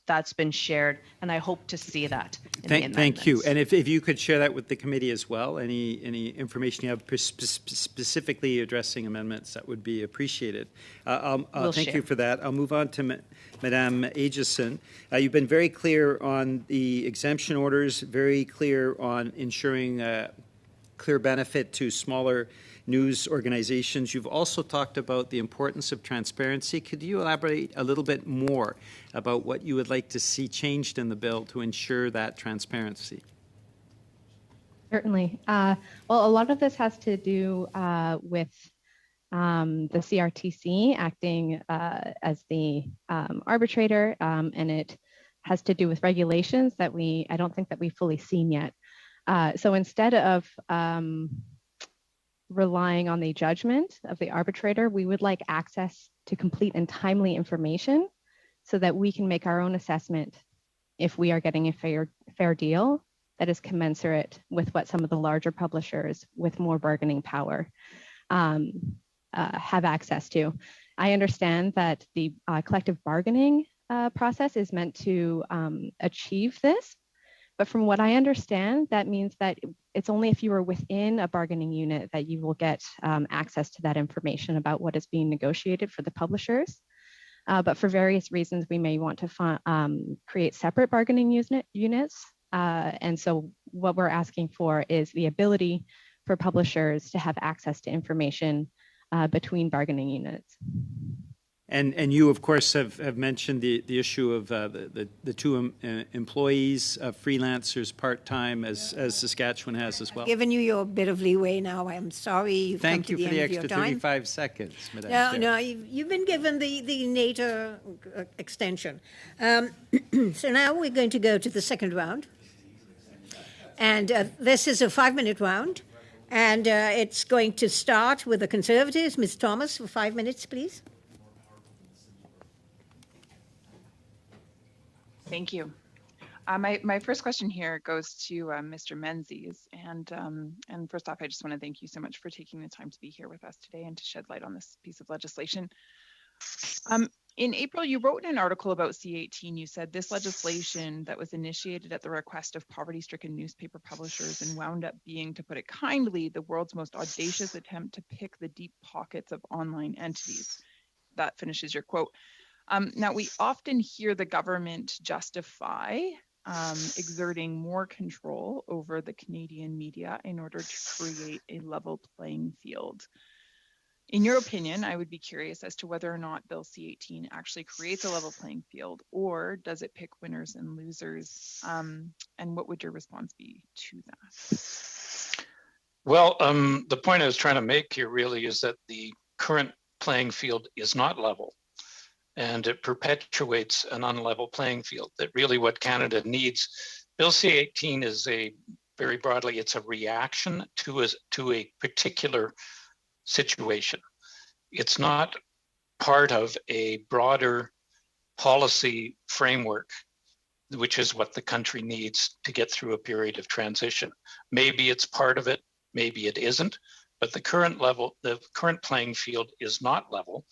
E: that's been shared, and I hope to see that in the amendments.
K: Thank you. And if you could share that with the committee as well, any information you have specifically addressing amendments, that would be appreciated. Thank you for that. I'll move on to Madame Aitchison. You've been very clear on the exemption orders, very clear on ensuring clear benefit to smaller news organizations. You've also talked about the importance of transparency. Could you elaborate a little bit more about what you would like to see changed in the bill to ensure that transparency?
G: Certainly. Well, a lot of this has to do with the CRTC acting as the arbitrator, and it has to do with regulations that I don't think that we've fully seen yet. So instead of relying on the judgment of the arbitrator, we would like access to complete and timely information so that we can make our own assessment if we are getting a fair deal that is commensurate with what some of the larger publishers with more bargaining power have access to. I understand that the collective bargaining process is meant to achieve this, But from what I understand, that means that it's only if you are within a bargaining unit that you will get access to that information about what is being negotiated for the publishers. But for various reasons, we may want to create separate bargaining units. And so what we're asking for is the ability for publishers to have access to information between bargaining units.
K: And you, of course, have mentioned the issue of the two employees, freelancers, part-time, as Saskatchewan has as well.
A: Given you your bit of leeway now. I'm sorry you've
K: Thank
A: come
K: you
A: to
K: for
A: the
K: the
A: end of
K: extra
A: your time.
K: 35 seconds, Madam
A: No,
K: Chair.
A: no, you've been given the NATO extension. So now we're going to go to the second round. And this is a 5-minute round. And it's going to start with the Conservatives. Ms. Thomas, for 5 minutes, please.
L: Thank you. My first question here goes to Mr. Menzies. And first off, I just want to thank you so much for taking the time to be here with us today and to shed light on this piece of legislation. In April, you wrote in an article about C18, you said this legislation that was initiated at the request of poverty-stricken newspaper publishers and wound up being, to put it kindly, the world's most audacious attempt to pick the deep pockets of online entities. That finishes your quote. Now, we often hear the government justify exerting more control over the Canadian media in order to create a level playing field. In your opinion, I would be curious as to whether or not Bill C-18 actually creates a level playing field, or does it pick winners and losers? And what would your response be to that?
C: Well, the point I was trying to make here really is that the current playing field is not level, and it perpetuates an unlevel playing field. That really what Canada needs. Bill C-18 is very broadly, it's a reaction to a particular situation. It's not part of a broader policy framework, which is what the country needs to get through a period of transition. Maybe it's part of it, maybe it isn't, but the current playing field is not level.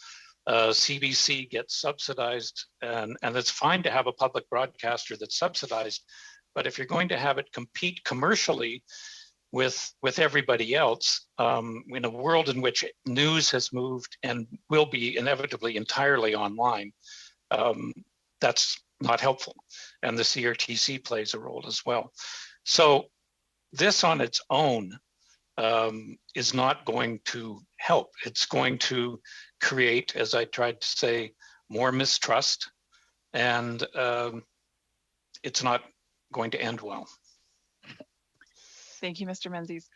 C: CBC gets subsidized, and it's fine to have a public broadcaster that's subsidized, but if you're going to have it compete commercially with everybody else, in a world in which news has moved and will be inevitably entirely online, that's not helpful. And the CRTC plays a role as well. So this on its own is not going to help. It's going to create, as I tried to say, more mistrust, and it's not going to end well.
L: Thank you, Mr. Menzies.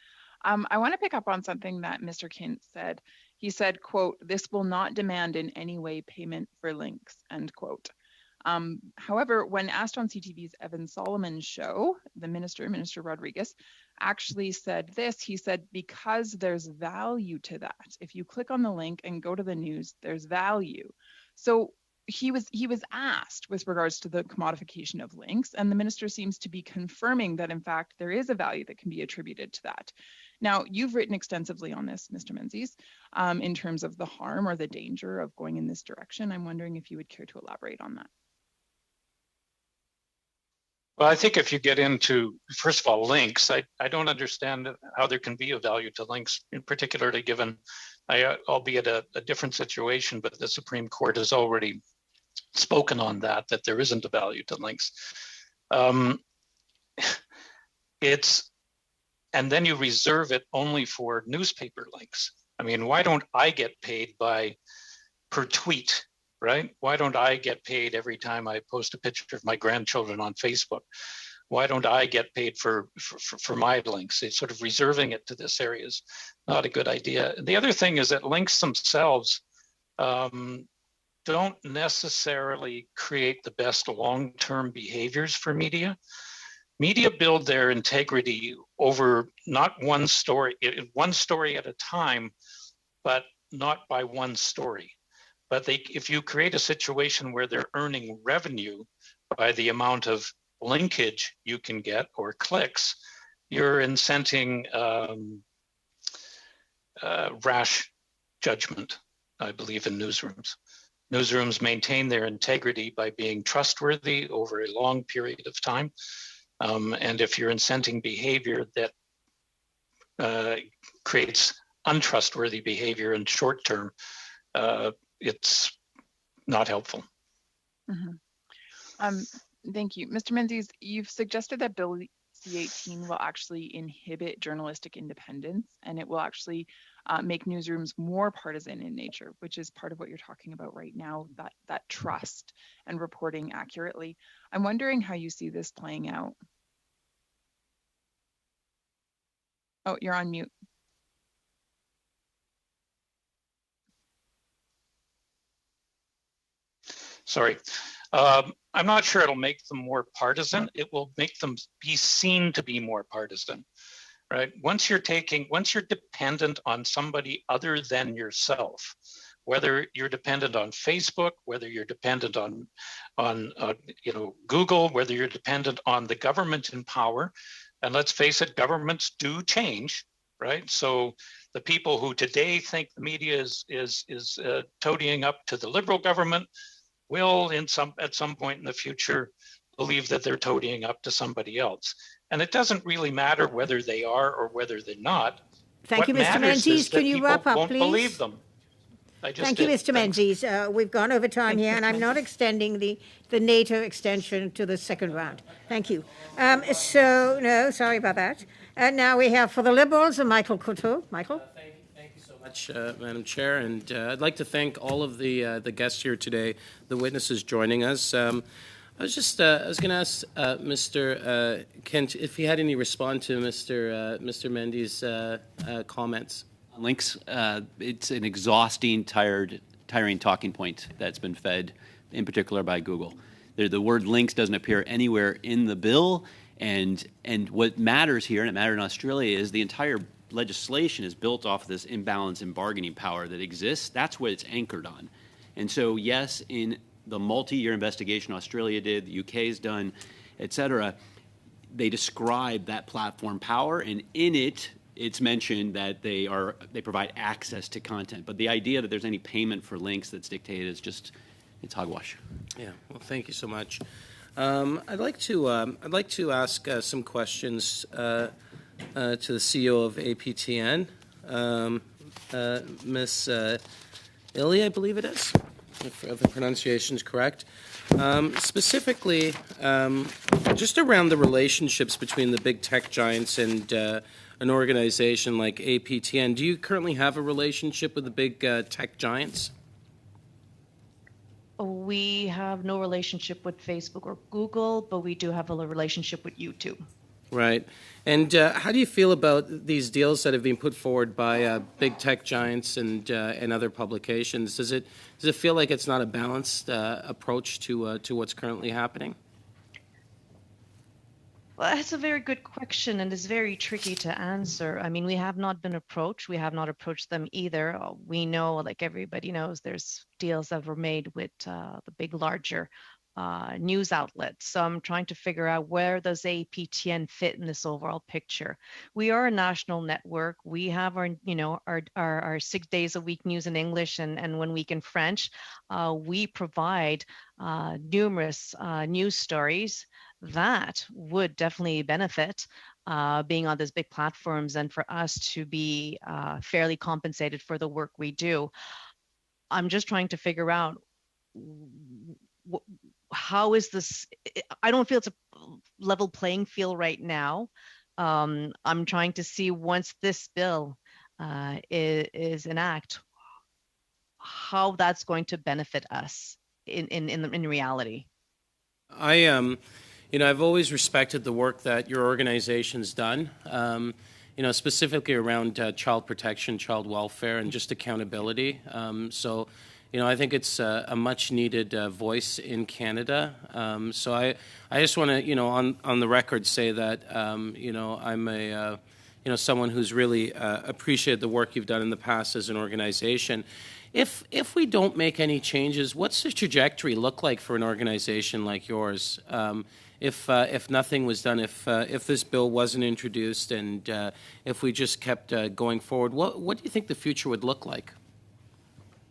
L: I want to pick up on something that Mr. Kint said. He said, quote, "This will not demand in any way payment for links," end quote. However, when asked on CTV's Evan Solomon show, the Minister Rodriguez, actually said this. He said, because there's value to that. If you click on the link and go to the news, there's value. So he was asked with regards to the commodification of links, and the minister seems to be confirming that in fact there is a value that can be attributed to that. Now, you've written extensively on this, Mr. Menzies, in terms of the harm or the danger of going in this direction. I'm wondering if you would care to elaborate on that.
C: Well, I think if you get into, first of all, links, I don't understand how there can be a value to links, particularly given, albeit a different situation, but the Supreme Court has already spoken on that there isn't a value to links. And then you reserve it only for newspaper links. I mean, why don't I get paid per tweet, right? Why don't I get paid every time I post a picture of my grandchildren on Facebook? Why don't I get paid for my links? It's sort of reserving it to this area is not a good idea. The other thing is that links themselves don't necessarily create the best long-term behaviors for media. Media build their integrity over not one story at a time, but not by one story. But if you create a situation where they're earning revenue by the amount of linkage you can get or clicks, you're incenting rash judgment, I believe, in newsrooms. Newsrooms maintain their integrity by being trustworthy over a long period of time. And if you're incenting behavior that creates untrustworthy behavior in short term, it's not helpful.
L: Mm-hmm. Thank you. Mr. Menzies, you've suggested that Bill C-18 will actually inhibit journalistic independence, and it will actually make newsrooms more partisan in nature, which is part of what you're talking about right now, that trust and reporting accurately. I'm wondering how you see this playing out. Oh, you're on mute.
C: Sorry. I'm not sure it'll make them more partisan. It will make them be seen to be more partisan, right? Once you're dependent on somebody other than yourself, whether you're dependent on Facebook, whether you're dependent on Google, whether you're dependent on the government in power, and let's face it, governments do change, right? So the people who today think the media is toadying up to the Liberal government will at some point in the future believe that they're toadying up to somebody else. And it doesn't really matter whether they are or whether they're not.
A: Thank you, Mr. Menzies. Can you wrap up, please?
C: Believe them.
A: Thank you, Mr. Menzies. We've gone over time here, and I'm not extending the NATO extension to the second round. Thank you. No, sorry about that. And now we have for the Liberals, Michael Coutu. Michael?
M: Thank you so much, Madam Chair. And I'd like to thank all of the guests here today, the witnesses joining us. I was going to ask Mr. Kent if he had any response to Mr. Mendy's comments.
F: Links, it's an exhausting, tiring talking point that's been fed, in particular by Google. The word links doesn't appear anywhere in the bill, and what matters here, and it mattered in Australia, is the entire legislation is built off of this imbalance in bargaining power that exists. That's what it's anchored on. And so, yes, in the multi-year investigation Australia did, the UK's done, et cetera, they describe that platform power, and in it, it's mentioned that they provide access to content. But the idea that there's any payment for links that's dictated is just, it's hogwash.
M: Yeah, well, thank you so much. I'd like to ask some questions to the CEO of APTN, Miss Illy, I believe it is, if the pronunciation is correct. Specifically, just around the relationships between the big tech giants and an organization like APTN. Do you currently have a relationship with the big tech giants?
E: We have no relationship with Facebook or Google, but we do have a relationship with YouTube.
M: Right. And how do you feel about these deals that have been put forward by big tech giants and other publications? Does it feel like it's not a balanced approach to what's currently happening?
E: Well, that's a very good question, and it's very tricky to answer. I mean, we have not been approached. We have not approached them either. We know, like everybody knows, there's deals that were made with the big, larger news outlets. So I'm trying to figure out where does APTN fit in this overall picture. We are a national network. We have our 6 days a week news in English and 1 week in French. We provide numerous news stories that would definitely benefit being on these big platforms and for us to be fairly compensated for the work we do. I'm just trying to figure out how is this. I don't feel it's a level playing field right now. I'm trying to see once this bill is enacted, how that's going to benefit us in reality.
M: I've always respected the work that your organization's done, specifically around child protection, child welfare, and just accountability. So I think it's a much-needed voice in Canada. So I just want to, on the record, say that, I'm a, someone who's really appreciated the work you've done in the past as an organization. If we don't make any changes, what's the trajectory look like for an organization like yours? If nothing was done, if this bill wasn't introduced, and if we just kept going forward, what do you think the future would look like?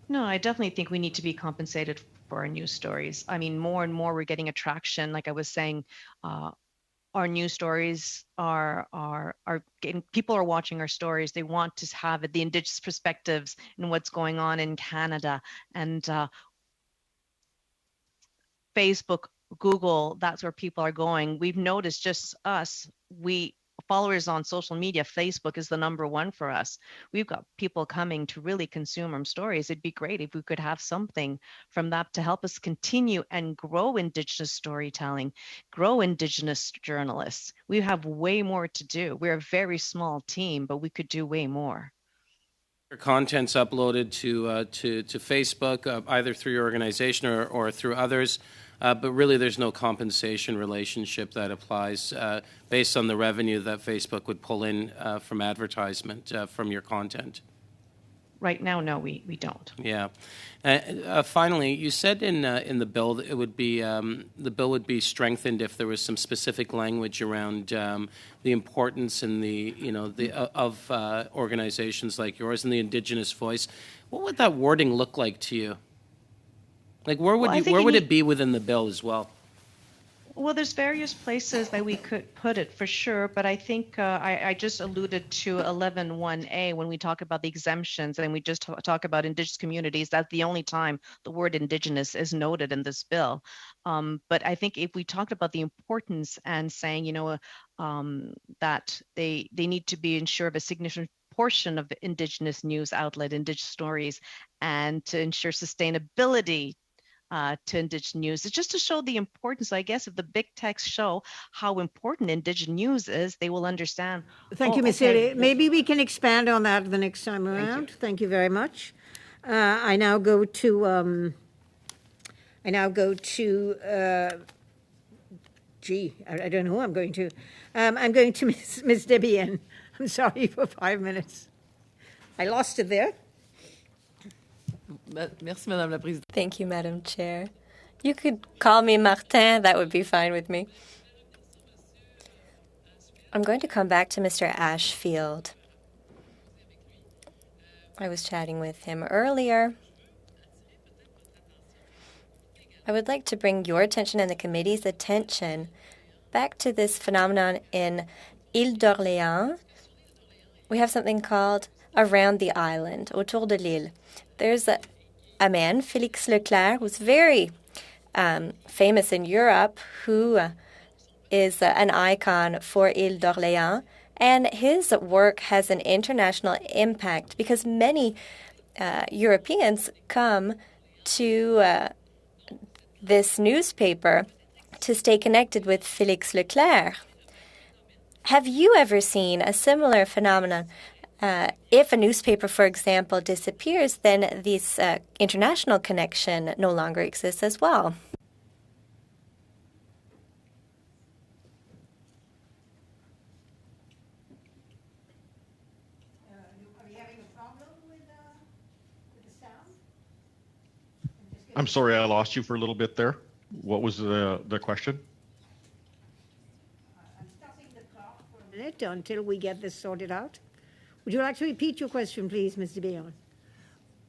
E: No, I definitely think we need to be compensated for our news stories. I mean, more and more we're getting attraction. Like I was saying, our news stories are getting, people are watching our stories. They want to have the Indigenous perspectives in what's going on in Canada, and Facebook, Google, that's where people are going. We've noticed just us, we followers on social media, Facebook is the #1 for us. We've got people coming to really consume our stories. It'd be great if we could have something from that to help us continue and grow Indigenous storytelling, grow Indigenous journalists. We have way more to do. We're a very small team, but we could do way more.
M: Your content's uploaded to Facebook, either through your organization or through others. But really, there's no compensation relationship that applies based on the revenue that Facebook would pull in from advertisement from your content.
E: Right now, no, we don't.
M: Yeah. Finally, you said in the bill that it would be the bill would be strengthened if there was some specific language around the importance and of organizations like yours and the Indigenous voice. What would that wording look like to you? Like, where would it be within the bill as well?
E: Well, there's various places that we could put it for sure, but I think I just alluded to 11.1a when we talk about the exemptions and we just talk about Indigenous communities. That's the only time the word Indigenous is noted in this bill. But I think if we talked about the importance and saying, that they need to be ensure of a significant portion of the Indigenous news outlet, Indigenous stories, and to ensure sustainability to Indigenous news. It's just to show the importance, I guess, if the big text show how important Indigenous news is, they will understand.
A: Thank you, Ms. Haley. Maybe we can expand on that the next time around. Thank you very much. I now go to I don't know who I'm going to. I'm going to Ms. Debian. I'm sorry for 5 minutes. I lost it there.
B: Thank you, Madam Chair. You could call me Martin. That would be fine with me. I'm going to come back to Mr. Ashfield. I was chatting with him earlier. I would like to bring your attention and the committee's attention back to this phenomenon in Île d'Orléans. We have something called Around the Island, Autour de l'île. There's a man, Félix Leclerc, who's very famous in Europe, who is an icon for Île d'Orléans, and his work has an international impact because many Europeans come to this newspaper to stay connected with Félix Leclerc. Have you ever seen a similar phenomenon? If a newspaper, for example, disappears, then this international connection no longer exists as well.
A: Are you having a problem with the sound?
H: I'm sorry, I lost you for a little bit there. What was the question?
A: I'm stopping the clock for a minute until we get this sorted out. Would you like to repeat your question, please, Mr. Béon?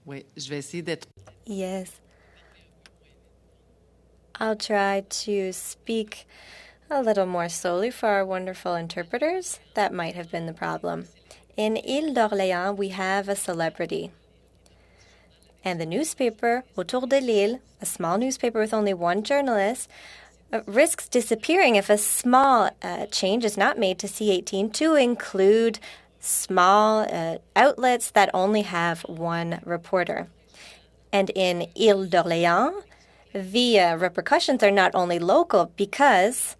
N: Oui, je vais essayer d'être.
B: Yes. I'll try to speak a little more slowly for our wonderful interpreters. That might have been the problem. In Île d'Orléans, we have a celebrity. And the newspaper, Autour de l'île, a small newspaper with only one journalist, risks disappearing if a small change is not made to C18 to include small outlets that only have one reporter. And in Île d'Orléans, the repercussions are not only local because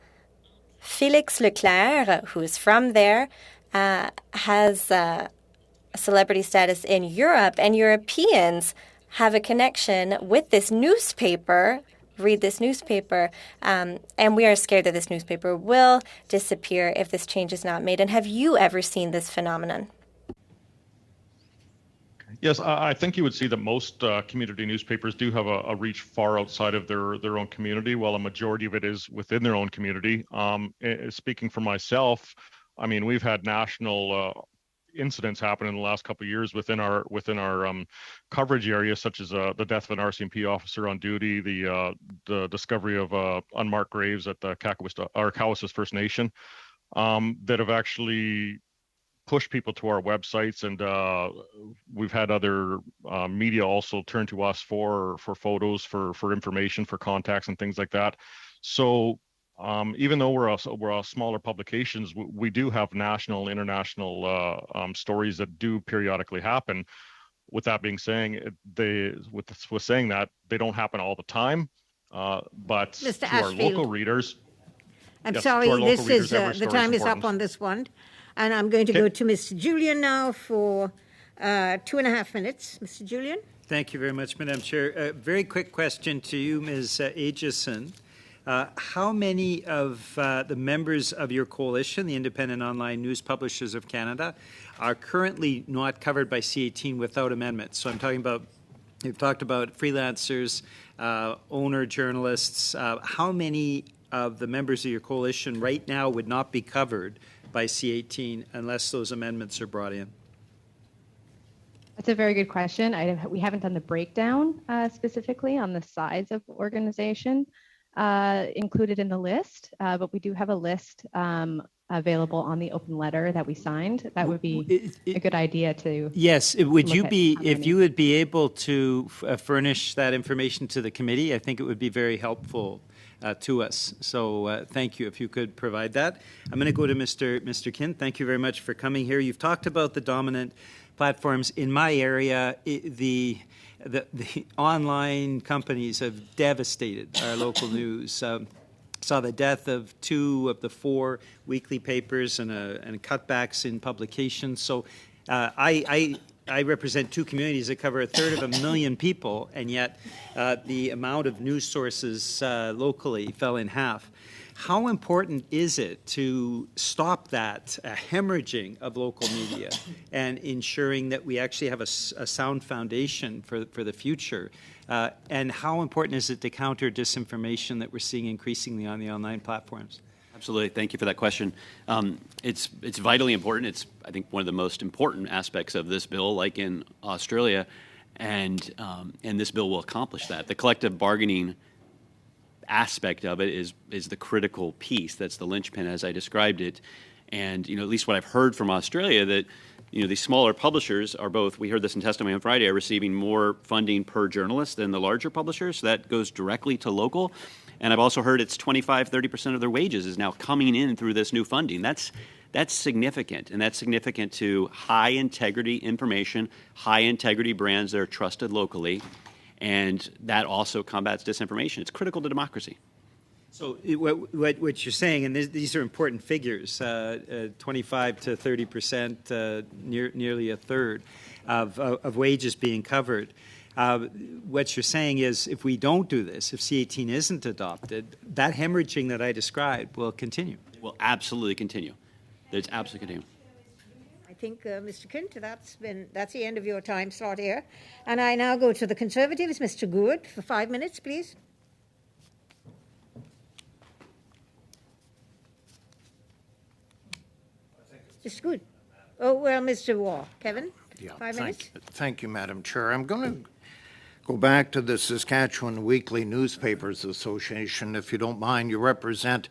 B: Félix Leclerc, who is from there, has a celebrity status in Europe, and Europeans have a connection with this newspaper, read this newspaper, and we are scared that this newspaper will disappear if this change is not made. And have you ever seen this phenomenon?
H: Yes, I think you would see that most community newspapers do have a reach far outside of their own community, while a majority of it is within their own community. Speaking for myself, I mean, we've had national incidents happen in the last couple of years within our coverage area, such as the death of an RCMP officer on duty, the discovery of unmarked graves at the Cowessess First Nation, that have actually pushed people to our websites, and we've had other media also turn to us for photos, for information, for contacts and things like that. So even though we're a smaller publications, we do have national, international stories that do periodically happen. With that being saying, saying that they don't happen all the time, but
A: Mr.
H: to our
A: Ashfield.
H: local readers.
A: I'm
H: yes,
A: sorry,
H: to our local
A: this
H: readers,
A: is
H: every
A: the
H: story
A: time is up
H: important.
A: on this one, and I'm going to go to Mr. Julian now for 2.5 minutes. Mr. Julian.
K: Thank you very much, Madam Chair. A very quick question to you, Ms. Aitchison. How many of the members of your coalition, the Independent Online News Publishers of Canada, are currently not covered by C18 without amendments? So I'm talking about, you've talked about freelancers, owner journalists. How many of the members of your coalition right now would not be covered by C18 unless those amendments are brought in?
G: That's a very good question. We haven't done the breakdown specifically on the size of organization included in the list, but we do have a list available on the open letter that we signed. That would be a good idea to.
K: Yes, would you be, if
G: many.
K: you would be able to furnish that information to the committee, I think it would be very helpful to us. So thank you if you could provide that. I'm going to go to Mr. Kin. Thank you very much for coming here. You've talked about the dominant platforms. In my area, the online companies have devastated our local news. Saw the death of 2 of the 4 weekly papers and cutbacks in publications. So I represent 2 communities that cover 1/3 of a million people, and yet the amount of news sources locally fell in half. How important is it to stop that hemorrhaging of local media and ensuring that we actually have a sound foundation for the future? And how important is it to counter disinformation that we're seeing increasingly on the online platforms?
F: Absolutely. Thank you for that question. It's vitally important. It's, I think, one of the most important aspects of this bill, like in Australia, and this bill will accomplish that. The collective bargaining aspect of it is the critical piece. That's the linchpin, as I described it. And at least what I've heard from Australia, that these smaller publishers are both, we heard this in testimony on Friday, are receiving more funding per journalist than the larger publishers. So that goes directly to local. And I've also heard it's 25-30% of their wages is now coming in through this new funding. That's significant, and that's significant to high integrity information, high integrity brands that are trusted locally, and that also combats disinformation. It's critical to democracy.
K: So what you're saying, and these are important figures, 25 to 30%, nearly 1/3 of wages being covered. What you're saying is, if we don't do this, if C18 isn't adopted, that hemorrhaging that I described will continue.
F: It will absolutely continue. It's absolutely continue.
A: I think, Mr. Kint, that's the end of your time slot here. And I now go to the Conservatives, Mr. Gould, for 5 minutes, please. Mr. Gould. Oh, well, Mr. Waugh. Kevin, 5 minutes.
O: Thank you, Madam Chair. I'm going to go back to the Saskatchewan Weekly Newspapers Association. If you don't mind, you represent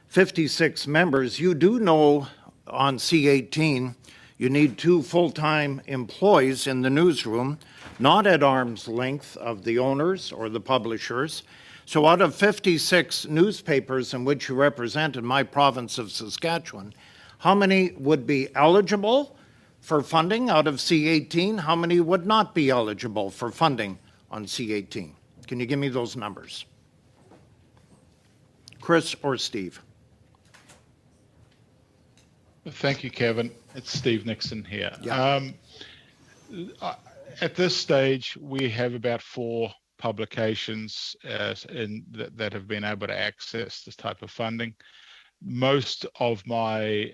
O: 56 members. You do know on C18 you need 2 full-time employees in the newsroom, not at arm's length of the owners or the publishers. So out of 56 newspapers in which you represent in my province of Saskatchewan, how many would be eligible for funding out of C18? How many would not be eligible for funding on C18? Can you give me those numbers? Chris or Steve?
P: Thank you, Kevin. It's Steve Nixon here.
O: Yeah.
P: At this stage, we have about 4 publications that have been able to access this type of funding. Most of my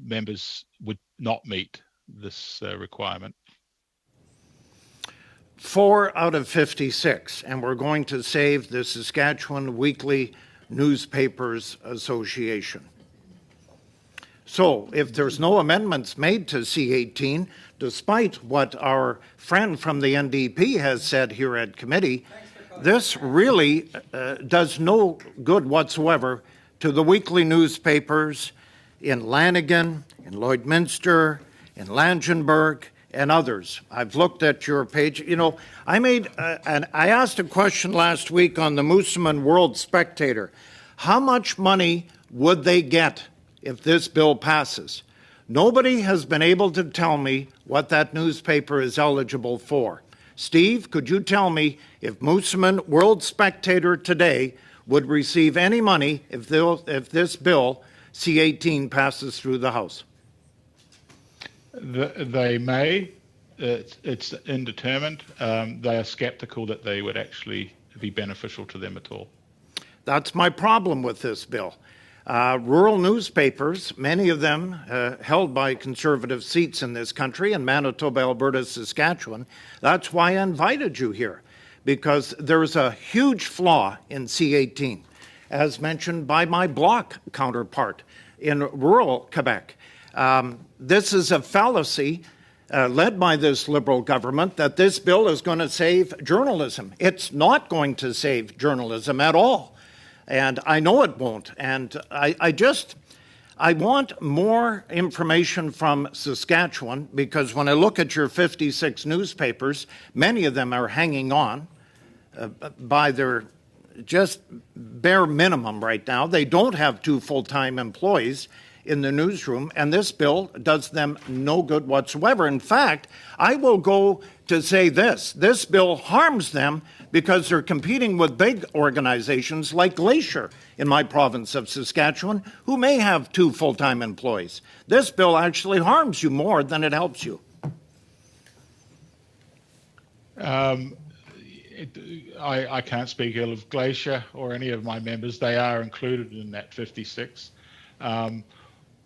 P: members would not meet this requirement.
O: 4 out of 56, and we're going to save the Saskatchewan Weekly Newspapers Association. So if there's no amendments made to C18, despite what our friend from the NDP has said here at committee, this really does no good whatsoever to the weekly newspapers in Lanigan, in Lloydminster, in Langenburg, and others. I've looked at your page. You know, I asked a question last week on the Moosomin World Spectator. How much money would they get if this bill passes? Nobody has been able to tell me what that newspaper is eligible for. Steve, could you tell me if Moosomin World Spectator today would receive any money if this bill, C18, passes through the House?
P: They may. It's indeterminate. They are skeptical that they would actually be beneficial to them at all.
O: That's my problem with this bill. Rural newspapers, many of them held by conservative seats in this country, in Manitoba, Alberta, Saskatchewan. That's why I invited you here, because there's a huge flaw in C18, as mentioned by my Bloc counterpart in rural Quebec. This is a fallacy led by this Liberal government that this bill is going to save journalism. It's not going to save journalism at all. And I know it won't. And I want more information from Saskatchewan, because when I look at your 56 newspapers, many of them are hanging on by their just bare minimum right now. They don't have 2 full-time employees in the newsroom, and this bill does them no good whatsoever. In fact, I will go to say this bill harms them because they're competing with big organizations like Glacier in my province of Saskatchewan, who may have 2 full-time employees. This bill actually harms you more than it helps you.
P: I can't speak ill of Glacier or any of my members. They are included in that 56.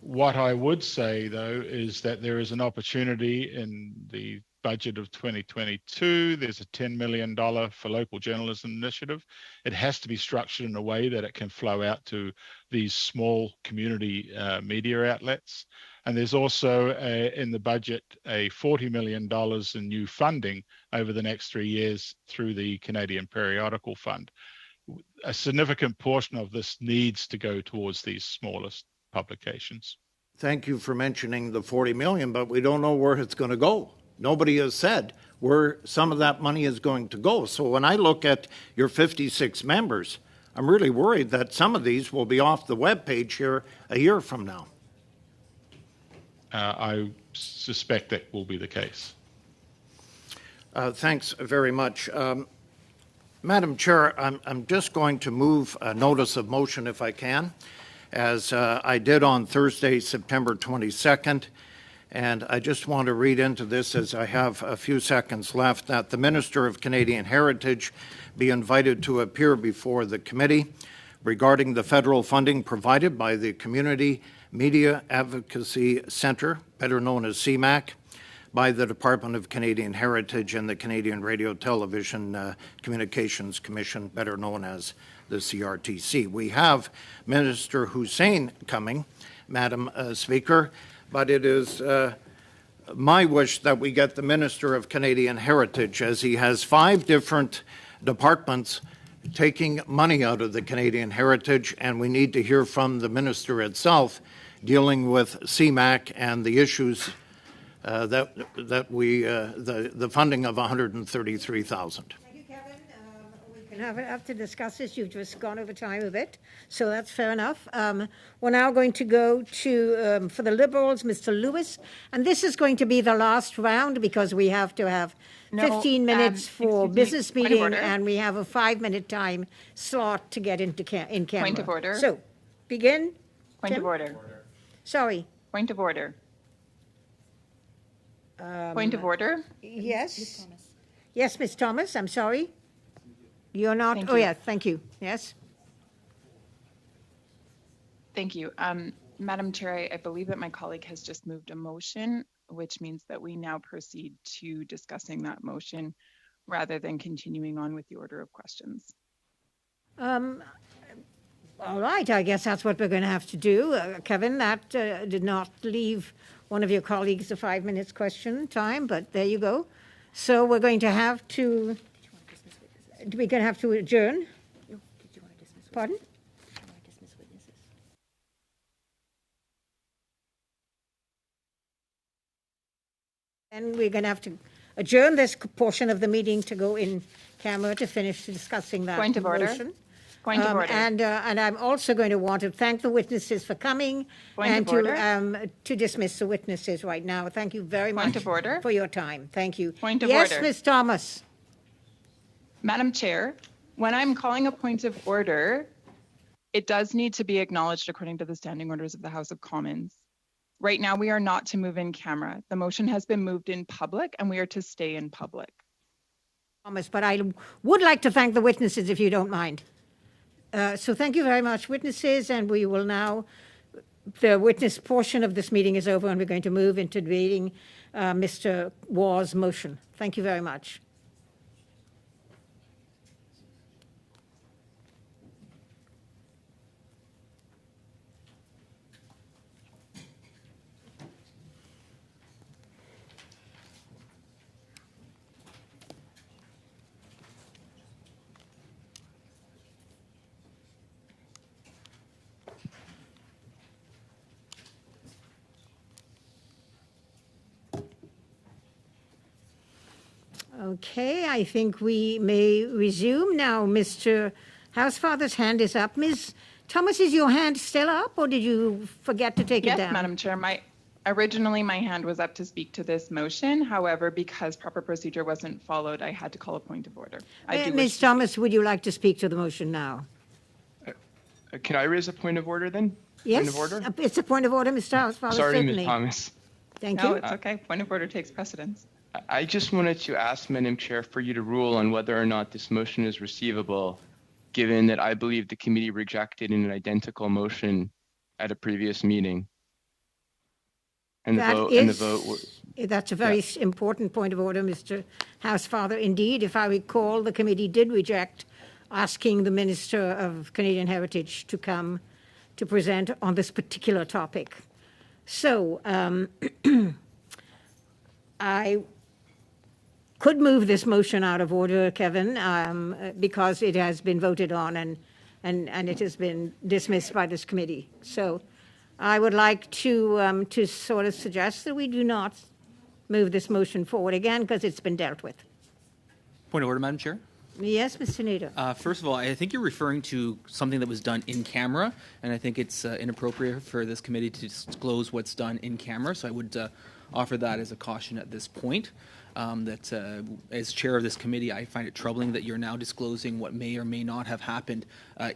P: What I would say, though, is that there is an opportunity in the budget of 2022. There's a $10 million for local journalism initiative. It has to be structured in a way that it can flow out to these small community media outlets. And there's also in the budget a $40 million in new funding over the next 3 years through the Canadian Periodical Fund. A significant portion of this needs to go towards these smallest publications.
O: Thank you for mentioning the $40 million, but we don't know where it's going to go. Nobody has said where some of that money is going to go. So when I look at your 56 members, I'm really worried that some of these will be off the webpage here a year from now.
P: I suspect that will be the case.
O: Thanks very much. Madam Chair, I'm just going to move a notice of motion if I can, as I did on Thursday, September 22nd. And I just want to read into this, as I have a few seconds left, that the Minister of Canadian Heritage be invited to appear before the committee regarding the federal funding provided by the Community Media Advocacy Centre, better known as CMAC, by the Department of Canadian Heritage and the Canadian Radio Television Communications Commission, better known as the CRTC. We have Minister Hussein coming, Madam Speaker, but it is my wish that we get the Minister of Canadian Heritage, as he has 5 different departments taking money out of the Canadian Heritage, and we need to hear from the Minister itself dealing with CMAC and the issues the funding of $133,000.
A: We can have to discuss this. You've just gone over time a bit, so that's fair enough. We're now going to go to, for the Liberals, Mr. Lewis, and this is going to be the last round because we have to have 15 minutes for business meeting, and we have a 5-minute time slot to get into in camera.
L: Point of order.
A: So, begin.
L: Point of order.
A: Sorry.
L: Point of order. Point of order.
A: Yes. Ms. Thomas. Yes, Ms. Thomas, I'm sorry. You're not,
L: Thank
A: oh
L: you.
A: yeah, thank you, yes.
L: Thank you. Madam Chair, I believe that my colleague has just moved a motion, which means that we now proceed to discussing that motion rather than continuing on with the order of questions.
A: All right, I guess that's what we're going to have to do. Kevin, that did not leave one of your colleagues a 5 minutes question time, but there you go. So we're going to have to, we're going to have to adjourn. Pardon? And we're going to have to adjourn this portion of the meeting to go in camera to finish discussing that
L: Point of order.
A: motion.
L: Point of order.
A: And I'm also going to want to thank the witnesses for coming
L: Point of order.
A: To dismiss the witnesses right now. Thank you very
L: Point
A: much
L: of order.
A: for your time. Thank you.
L: Point of
A: yes,
L: order.
A: Ms. Thomas.
L: Madam Chair, when I'm calling a point of order, it does need to be acknowledged according to the standing orders of the House of Commons. Right now, we are not to move in camera. The motion has been moved in public, and we are to stay in public.
A: Thomas, but I would like to thank the witnesses, if you don't mind. So thank you very much, witnesses, and we will now, the witness portion of this meeting is over, and we're going to move into debating Mr. Waugh's motion. Thank you very much. Okay, I think we may resume now. Mr. Housefather's hand is up. Ms. Thomas, is your hand still up, or did you forget to take it down?
L: Yes, Madam Chair. Originally, my hand was up to speak to this motion. However, because proper procedure wasn't followed, I had to call a point of order.
A: Ms. Thomas, would you like to speak to the motion now?
Q: Can I raise a point of order then?
A: Yes,
Q: Point of order?
A: It's a point of order, Mr. Housefather,
Q: Sorry,
A: certainly.
Q: Ms. Thomas.
A: Thank
L: No,
A: you.
L: it's okay. Point of order takes precedence.
Q: I just wanted to ask, Madam Chair, for you to rule on whether or not this motion is receivable, given that I believe the committee rejected an identical motion at a previous meeting. And the vote.
A: That's a very important point of order, Mr. Housefather. Indeed, if I recall, the committee did reject asking the Minister of Canadian Heritage to come to present on this particular topic. So I could move this motion out of order, Kevin, because it has been voted on and it has been dismissed by this committee. So I would like to sort of suggest that we do not move this motion forward again because it's been dealt with.
I: Point of order, Madam Chair.
A: Yes, Mr. Nader.
I: First of all, I think you're referring to something that was done in camera, and I think it's inappropriate for this committee to disclose what's done in camera. So I would offer that as a caution at this point. That as chair of this committee, I find it troubling that you're now disclosing what may or may not have happened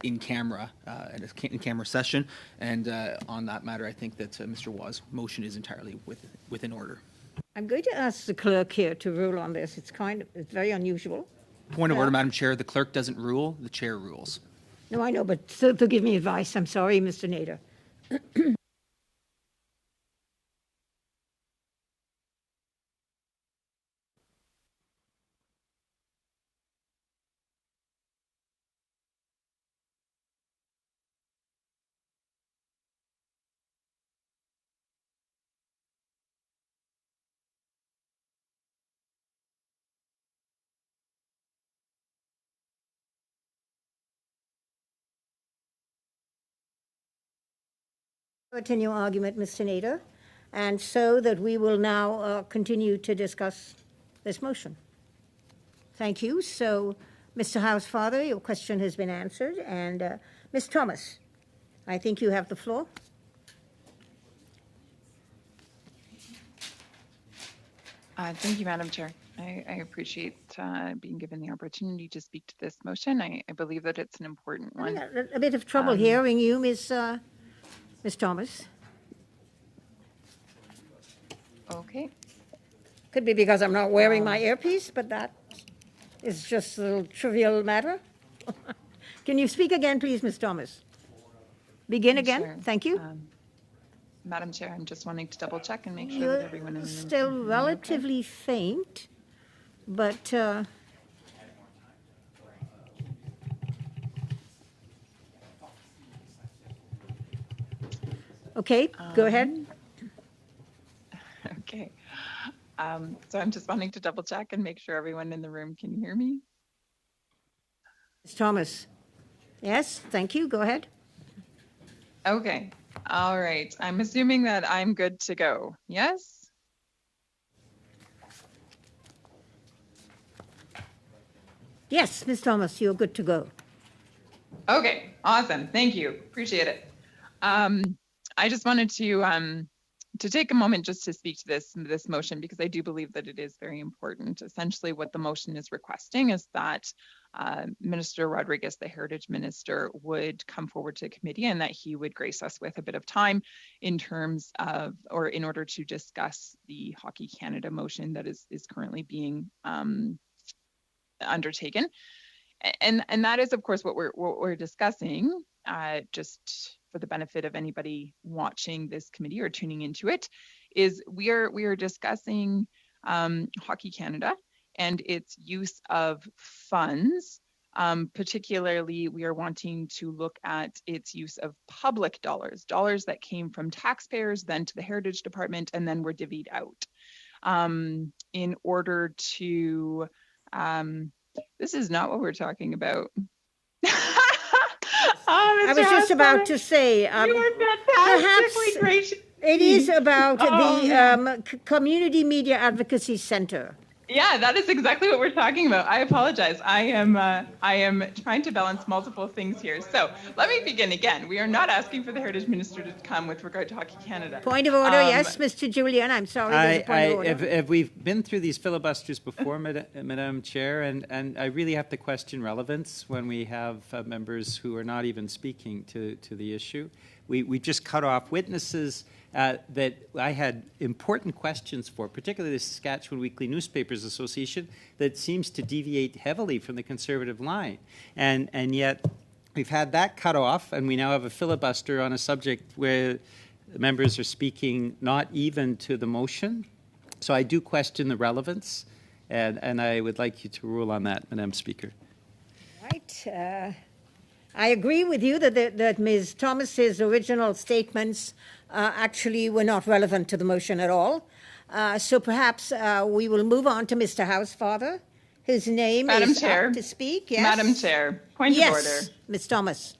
I: in camera at a in-camera session. And on that matter, I think that Mr. Waugh's motion is entirely within order.
A: I'm going to ask the clerk here to rule on this. It's very unusual.
I: Point of order, Madam Chair. The clerk doesn't rule; the chair rules.
A: No, I know, but still to give me advice. I'm sorry, Mr. Nader. Continue argument, Mr. Nader, and so that we will now continue to discuss this motion. Thank you. So, Mr. Housefather, your question has been answered, and Ms. Thomas, I think you have the floor.
L: Thank you, Madam Chair. I appreciate being given the opportunity to speak to this motion. I believe that it's an important one.
A: A bit of trouble hearing you, Ms. Thomas.
L: Okay.
A: Could be because I'm not wearing my earpiece, but that is just a little trivial matter. Can you speak again, please, Ms. Thomas? Begin again.
L: Sure.
A: Thank you.
L: Madam Chair, I'm just wanting to double check and make sure that everyone in the room
A: still
L: can hear me
A: relatively faint, but Okay, go ahead.
L: Okay. So I'm just wanting to double check and make sure everyone in the room can hear me.
A: Ms. Thomas. Yes, thank you. Go ahead.
L: Okay. All right. I'm assuming that I'm good to go. Yes?
A: Yes, Ms. Thomas, you're good to go.
L: Okay. Awesome. Thank you. Appreciate it. I just wanted to take a moment just to speak to this motion, because I do believe that it is very important. Essentially, what the motion is requesting is that Minister Rodriguez, the Heritage Minister, would come forward to committee and that he would grace us with a bit of time in terms of, or in order to discuss the Hockey Canada motion that is currently being undertaken. And that is, of course, what we're discussing, just for the benefit of anybody watching this committee or tuning into it, is we are discussing Hockey Canada and its use of funds. Particularly, we are wanting to look at its use of public dollars that came from taxpayers, then to the Heritage Department, and then were divvied out in order to. This is not what we're talking about.
A: I was just about to say,
L: you were fantastically gracious.
A: It is about the Community Media Advocacy Center.
L: Yeah, that is exactly what we're talking about. I apologize. I am trying to balance multiple things here. So let me begin again. We are not asking for the Heritage Minister to come with regard to Hockey Canada.
A: Point of order, yes, Mr. Julian. I'm sorry, there's a point of order.
K: If we've been through these filibusters before, Madam Chair, and I really have to question relevance when we have members who are not even speaking to the issue. We just cut off witnesses that I had important questions for, particularly the Saskatchewan Weekly Newspapers Association, that seems to deviate heavily from the Conservative line. And yet we've had that cut off, and we now have a filibuster on a subject where members are speaking not even to the motion. So I do question the relevance, and I would like you to rule on that, Madam Speaker.
A: Right. I agree with you that Ms. Thomas's original statements actually were not relevant to the motion at all. So perhaps we will move on to Mr. Housefather. His name
L: Madam
A: is
L: Chair,
A: up to speak. Yes.
L: Madam Chair, point of order.
A: Ms. Thomas.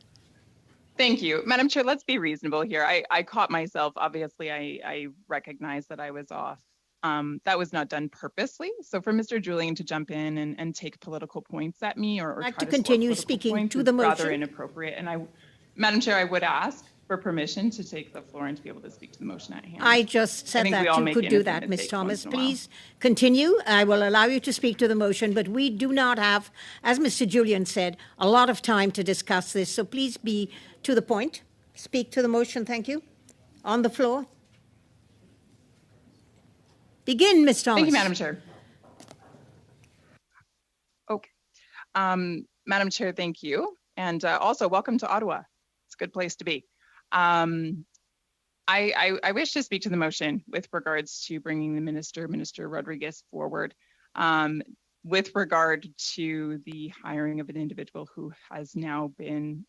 L: Thank you. Madam Chair, let's be reasonable here. I caught myself. Obviously, I recognize that I was off. That was not done purposely. So for Mr. Julian to jump in and take political points at me or
A: I'd like
L: try
A: to
L: score
A: continue
L: political
A: speaking
L: points
A: to
L: is
A: the motion.
L: rather inappropriate. And Madam Chair, I would ask for permission to take the floor and to be able to speak to the motion at hand.
A: I just said
L: think
A: that
L: we all
A: you
L: make
A: could do
L: innocent
A: that, Ms.
L: mistakes
A: Thomas.
L: once in a while.
A: Please continue. I will allow you to speak to the motion, but we do not have, as Mr. Julian said, a lot of time to discuss this. So please be to the point. Speak to the motion. Thank you. On the floor. Begin, Ms. Thomas.
L: Thank you, Madam Chair. Okay. Madam Chair, thank you. And also welcome to Ottawa. It's a good place to be. I wish to speak to the motion with regards to bringing the Minister Rodriguez forward with regard to the hiring of an individual who has now been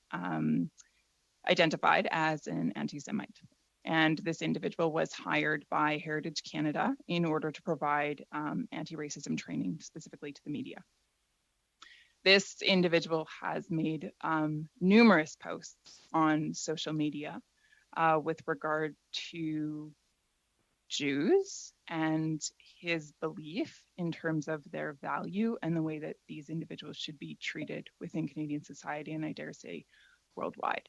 L: identified as an anti-Semite. And this individual was hired by Heritage Canada in order to provide anti-racism training specifically to the media. This individual has made numerous posts on social media with regard to Jews and his belief in terms of their value and the way that these individuals should be treated within Canadian society, and I dare say worldwide.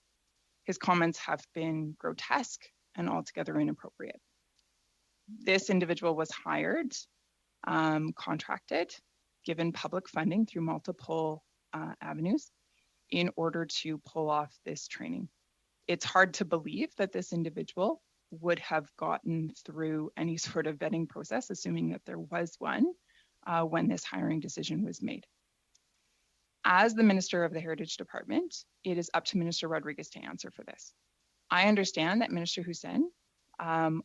L: His comments have been grotesque and altogether inappropriate. This individual was hired, contracted, given public funding through multiple avenues in order to pull off this training. It's hard to believe that this individual would have gotten through any sort of vetting process, assuming that there was one, when this hiring decision was made. As the Minister of the Heritage Department, it is up to Minister Rodriguez to answer for this. I understand that Minister Hussein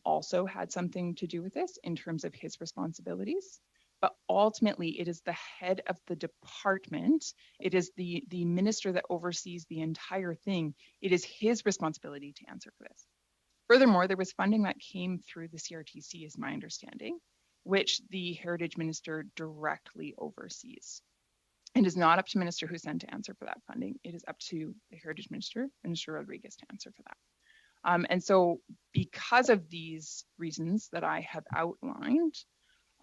L: also had something to do with this in terms of his responsibilities, but ultimately it is the head of the department, it is the minister that oversees the entire thing. It is his responsibility to answer for this. Furthermore, there was funding that came through the CRTC, is my understanding, which the Heritage Minister directly oversees. It is not up to Minister Hussein to answer for that funding. It is up to the Heritage Minister, Minister Rodriguez, to answer for that. And so because of these reasons that I have outlined,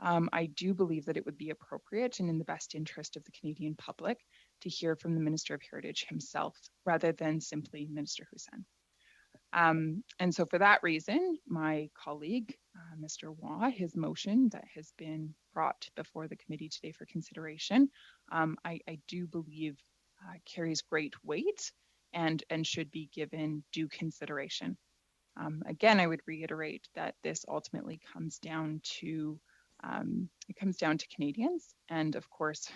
L: I do believe that it would be appropriate and in the best interest of the Canadian public to hear from the Minister of Heritage himself rather than simply Minister Hussein. And so for that reason, my colleague, Mr. Waugh, his motion that has been brought before the committee today for consideration, I do believe carries great weight and should be given due consideration. Again, I would reiterate that this ultimately comes down to Canadians. And of course,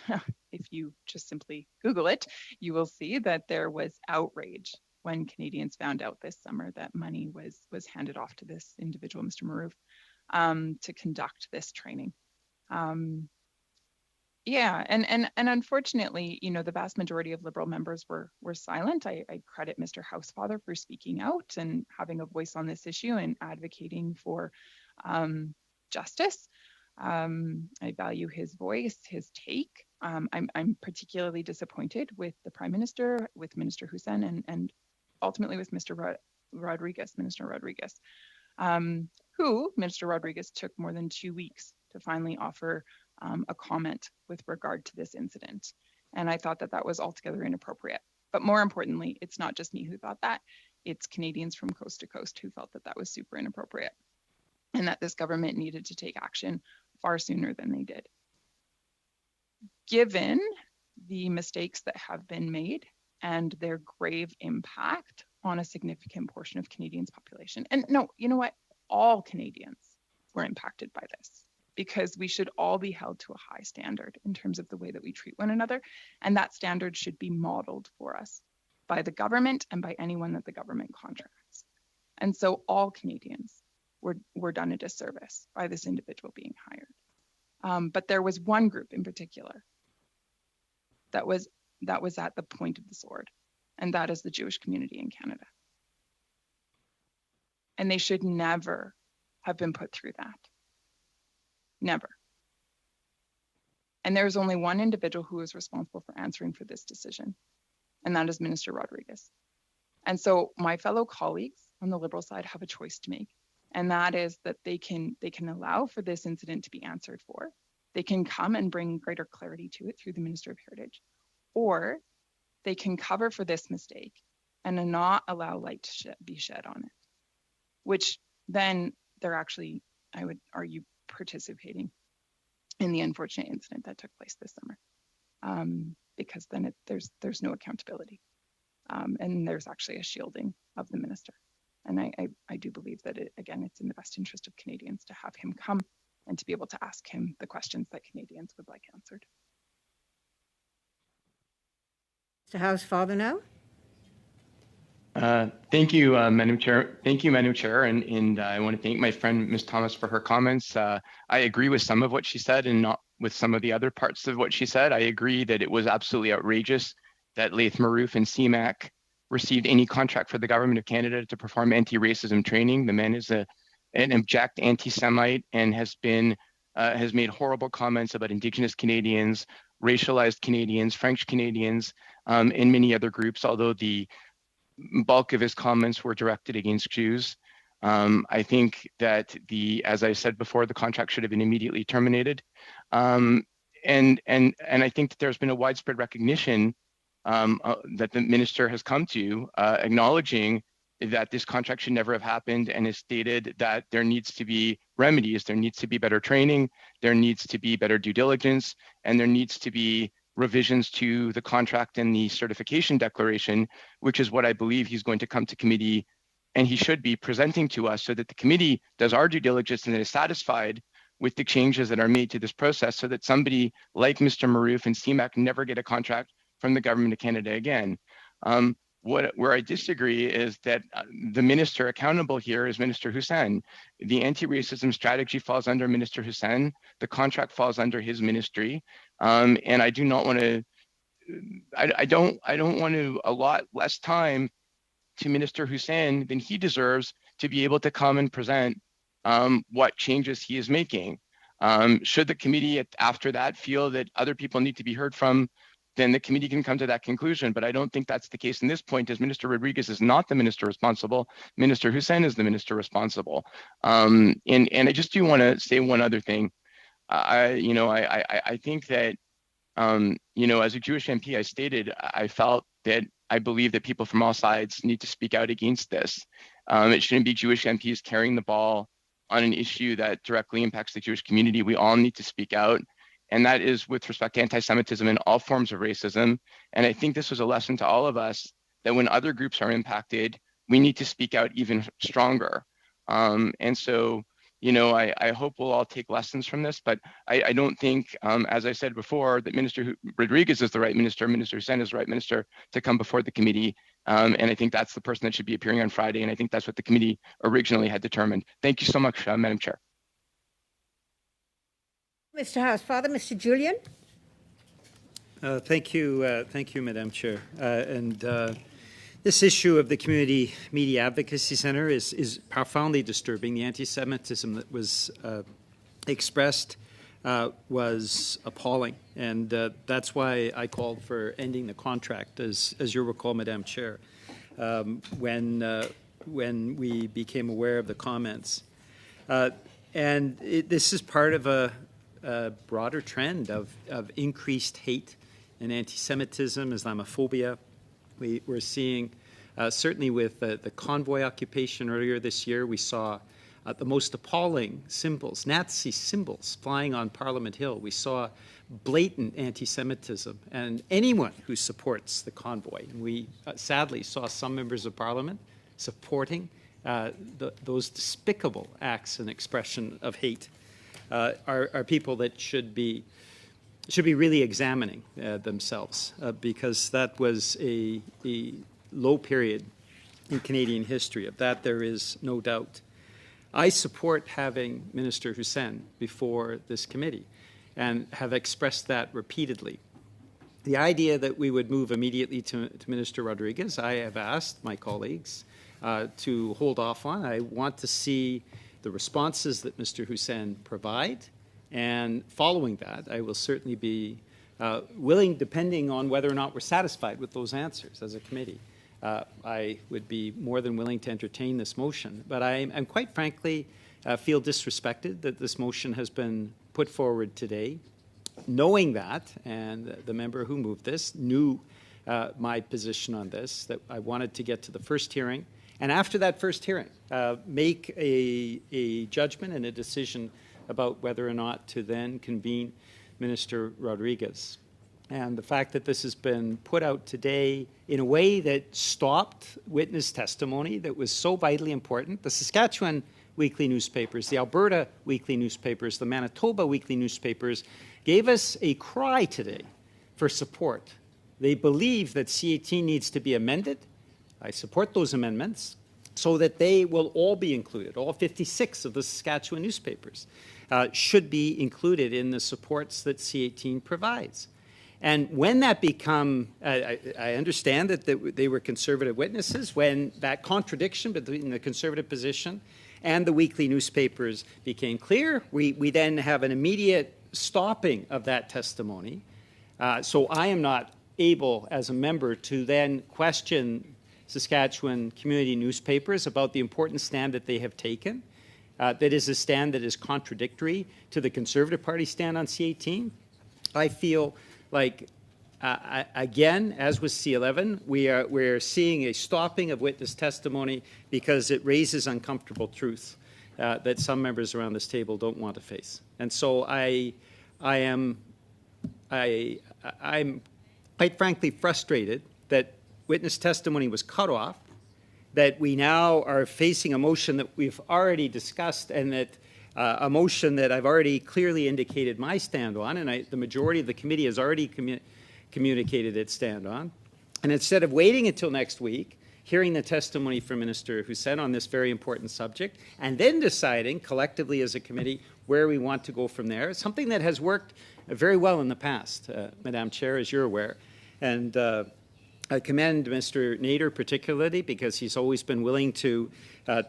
L: if you just simply Google it, you will see that there was outrage when Canadians found out this summer that money was handed off to this individual, Mr. Maroof, to conduct this training. Yeah, and unfortunately, you know, the vast majority of Liberal members were silent. I credit Mr. Housefather for speaking out and having a voice on this issue and advocating for justice. I value his voice, his take. I'm particularly disappointed with the Prime Minister, with Minister Hussein, and ultimately with Mr. Rodriguez, Minister Rodriguez, who Minister Rodriguez took more than 2 weeks to finally offer a comment with regard to this incident. And I thought that that was altogether inappropriate. But more importantly, it's not just me who thought that, it's Canadians from coast to coast who felt that that was super inappropriate and that this government needed to take action far sooner than they did. Given the mistakes that have been made and their grave impact on a significant portion of Canadians' population, and no, you know what? All Canadians were impacted by this, because we should all be held to a high standard in terms of the way that we treat one another. And that standard should be modeled for us by the government and by anyone that the government contracts. And so all Canadians were done a disservice by this individual being hired. But there was one group in particular that was at the point of the sword, and that is the Jewish community in Canada. And they should never have been put through that. Never. And there's only one individual who is responsible for answering for this decision, and that is Minister Rodriguez. And so my fellow colleagues on the Liberal side have a choice to make, and that is that they can allow for this incident to be answered for. They can come and bring greater clarity to it through the Minister of Heritage, or they can cover for this mistake and not allow light to be shed on it, which then they're actually, I would argue, participating in the unfortunate incident that took place this summer, because then there's no accountability, and there's actually a shielding of the minister. And I do believe that it's in the best interest of Canadians to have him come and to be able to ask him the questions that Canadians would like answered.
A: Mr. Housefather now.
Q: Thank you, Madam Chair. Thank you, Madam Chair. And I want to thank my friend, Ms. Thomas, for her comments. I agree with some of what she said and not with some of the other parts of what she said. I agree that it was absolutely outrageous that Laith Maroof and CMAC received any contract for the Government of Canada to perform anti-racism training. The man is an abject anti-Semite and has made horrible comments about Indigenous Canadians, racialized Canadians, French Canadians, and many other groups, although the bulk of his comments were directed against Jews. I think that as I said before, the contract should have been immediately terminated. And I think that there's been a widespread recognition that the minister has come to, acknowledging that this contract should never have happened, and has stated that there needs to be remedies, there needs to be better training, there needs to be better due diligence, and there needs to be revisions to the contract and the certification declaration, which is what I believe he's going to come to committee and he should be presenting to us, so that the committee does our due diligence and is satisfied with the changes that are made to this process, so that somebody like Mr. Maroof and CMAC never get a contract from the Government of Canada again. Where I disagree is that the minister accountable here is Minister Hussein. The anti-racism strategy falls under Minister Hussein. The contract falls under his ministry, and I do not want to. I don't want to allot less time to Minister Hussein than he deserves to be able to come and present what changes he is making. Should the committee after that feel that other people need to be heard from, then the committee can come to that conclusion. But I don't think that's the case in this point, as Minister Rodriguez is not the minister responsible. Minister Hussein is the minister responsible. And I just do want to say one other thing. I think that, as a Jewish MP, I stated I felt that I believe that people from all sides need to speak out against this. It shouldn't be Jewish MPs carrying the ball on an issue that directly impacts the Jewish community. We all need to speak out. And that is with respect to anti-Semitism and all forms of racism. And I think this was a lesson to all of us that when other groups are impacted, we need to speak out even stronger. And so, I hope we'll all take lessons from this, but I don't think, as I said before, that Minister Rodriguez is the right minister, Minister Hussein is the right minister to come before the committee. And I think that's the person that should be appearing on Friday. And I think that's what the committee originally had determined. Thank you so much, Madam Chair.
A: Mr. Housefather, Mr. Julian.
K: Thank you, Madam Chair. This issue of the Community Media Advocacy Center is profoundly disturbing. The anti-Semitism that was expressed was appalling, and that's why I called for ending the contract, as you'll recall, Madam Chair, when we became aware of the comments. This is part of a broader trend of increased hate and anti-Semitism, Islamophobia. We're seeing, certainly with the convoy occupation earlier this year, we saw the most appalling symbols, Nazi symbols, flying on Parliament Hill. We saw blatant anti-Semitism, and anyone who supports the convoy. And we sadly saw some members of Parliament supporting those despicable acts and expression of hate. Are people that should be really examining themselves, because that was a low period in Canadian history. Of that, there is no doubt. I support having Minister Hussein before this committee and have expressed that repeatedly. The idea that we would move immediately to Minister Rodriguez, I have asked my colleagues to hold off on. I want to see the responses that Mr. Hussein provide, and following that, I will certainly be willing, depending on whether or not we're satisfied with those answers as a committee. I would be more than willing to entertain this motion, but I'm quite frankly feel disrespected that this motion has been put forward today, knowing that, and the member who moved this knew my position on this, that I wanted to get to the first hearing, and after that first hearing, make a judgment and a decision about whether or not to then convene Minister Rodriguez. And the fact that this has been put out today in a way that stopped witness testimony that was so vitally important. The Saskatchewan weekly newspapers, the Alberta weekly newspapers, the Manitoba weekly newspapers gave us a cry today for support. They believe that C18 needs to be amended. I support those amendments so that they will all be included. All 56 of the Saskatchewan newspapers should be included in the supports that C18 provides. And when that become, I understand that they were conservative witnesses, when that contradiction between the conservative position and the weekly newspapers became clear, we then have an immediate stopping of that testimony. So I am not able, as a member, to then question Saskatchewan community newspapers about the important stand that they have taken. That is a stand that is contradictory to the Conservative Party stand on C18. I feel like, again, as with C11, we're seeing a stopping of witness testimony because it raises uncomfortable truth that some members around this table don't want to face. And so I'm quite frankly frustrated that witness testimony was cut off, that we now are facing a motion that we've already discussed, and that a motion that I've already clearly indicated my stand on, and the majority of the committee has already communicated its stand on. And instead of waiting until next week, hearing the testimony from Minister Hussein on this very important subject, and then deciding collectively as a committee where we want to go from there, it's something that has worked very well in the past, Madam Chair, as you're aware. And I commend Mr. Nader particularly because he's always been willing to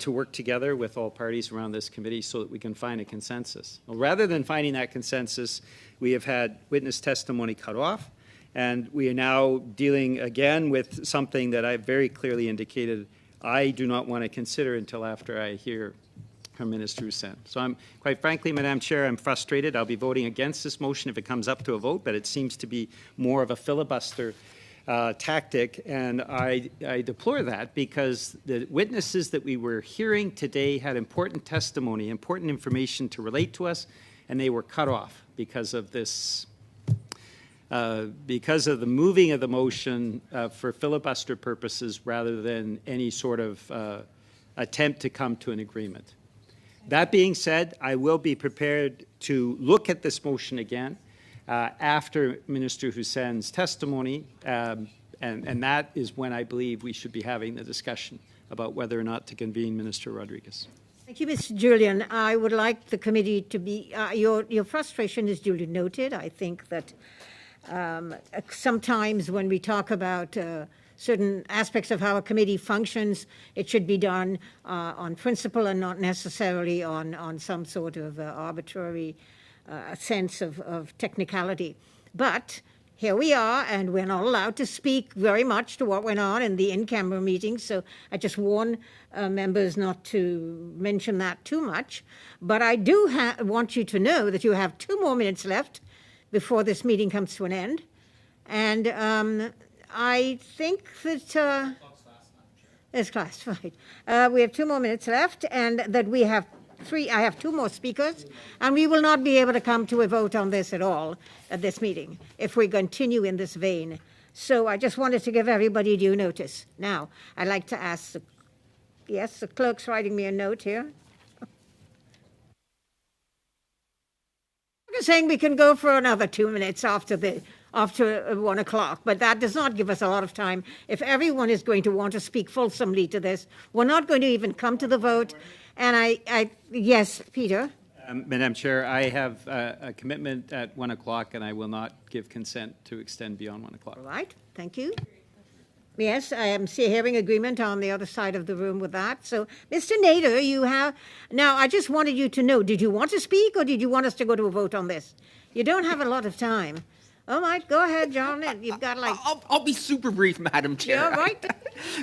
K: work together with all parties around this committee so that we can find a consensus. Well, rather than finding that consensus, we have had witness testimony cut off, and we are now dealing again with something that I very clearly indicated I do not want to consider until after I hear from Minister Hussein. So I'm, quite frankly, Madam Chair, I'm frustrated. I'll be voting against this motion if it comes up to a vote, but it seems to be more of a filibuster tactic, and I deplore that because the witnesses that we were hearing today had important testimony, important information to relate to us, and they were cut off because of this, because of the moving of the motion for filibuster purposes rather than any sort of attempt to come to an agreement. That being said, I will be prepared to look at this motion again after Minister Hussein's testimony, and that is when I believe we should be having the discussion about whether or not to convene Minister Rodriguez.
A: Thank you, Mr. Julian. I would like the committee to be, your frustration is duly noted. I think that sometimes when we talk about certain aspects of how a committee functions, it should be done on principle and not necessarily on some sort of arbitrary sense of technicality. But here we are, and we're not allowed to speak very much to what went on in the in-camera meetings, so I just warn members not to mention that too much. But I do want you to know that you have 2 more minutes left before this meeting comes to an end. And I think that it's classified. We have 2 more minutes left, and that we have I have 2 more speakers, and we will not be able to come to a vote on this at all at this meeting if we continue in this vein. So I just wanted to give everybody due notice. Now, I'd like to ask, yes, the clerk's writing me a note here. I'm saying we can go for another 2 minutes after 1 o'clock, but that does not give us a lot of time. If everyone is going to want to speak fulsomely to this, we're not going to even come to the vote. And yes, Peter.
K: Madam Chair, I have a commitment at 1 o'clock, and I will not give consent to extend beyond 1 o'clock.
A: All right, thank you. Yes, I am hearing agreement on the other side of the room with that. So, Mr. Nader, you have, now I just wanted you to know, did you want to speak or did you want us to go to a vote on this? You don't have a lot of time. All right, go ahead, John. You've got like...
I: I'll be super brief, Madam Chair.
A: Yeah, right.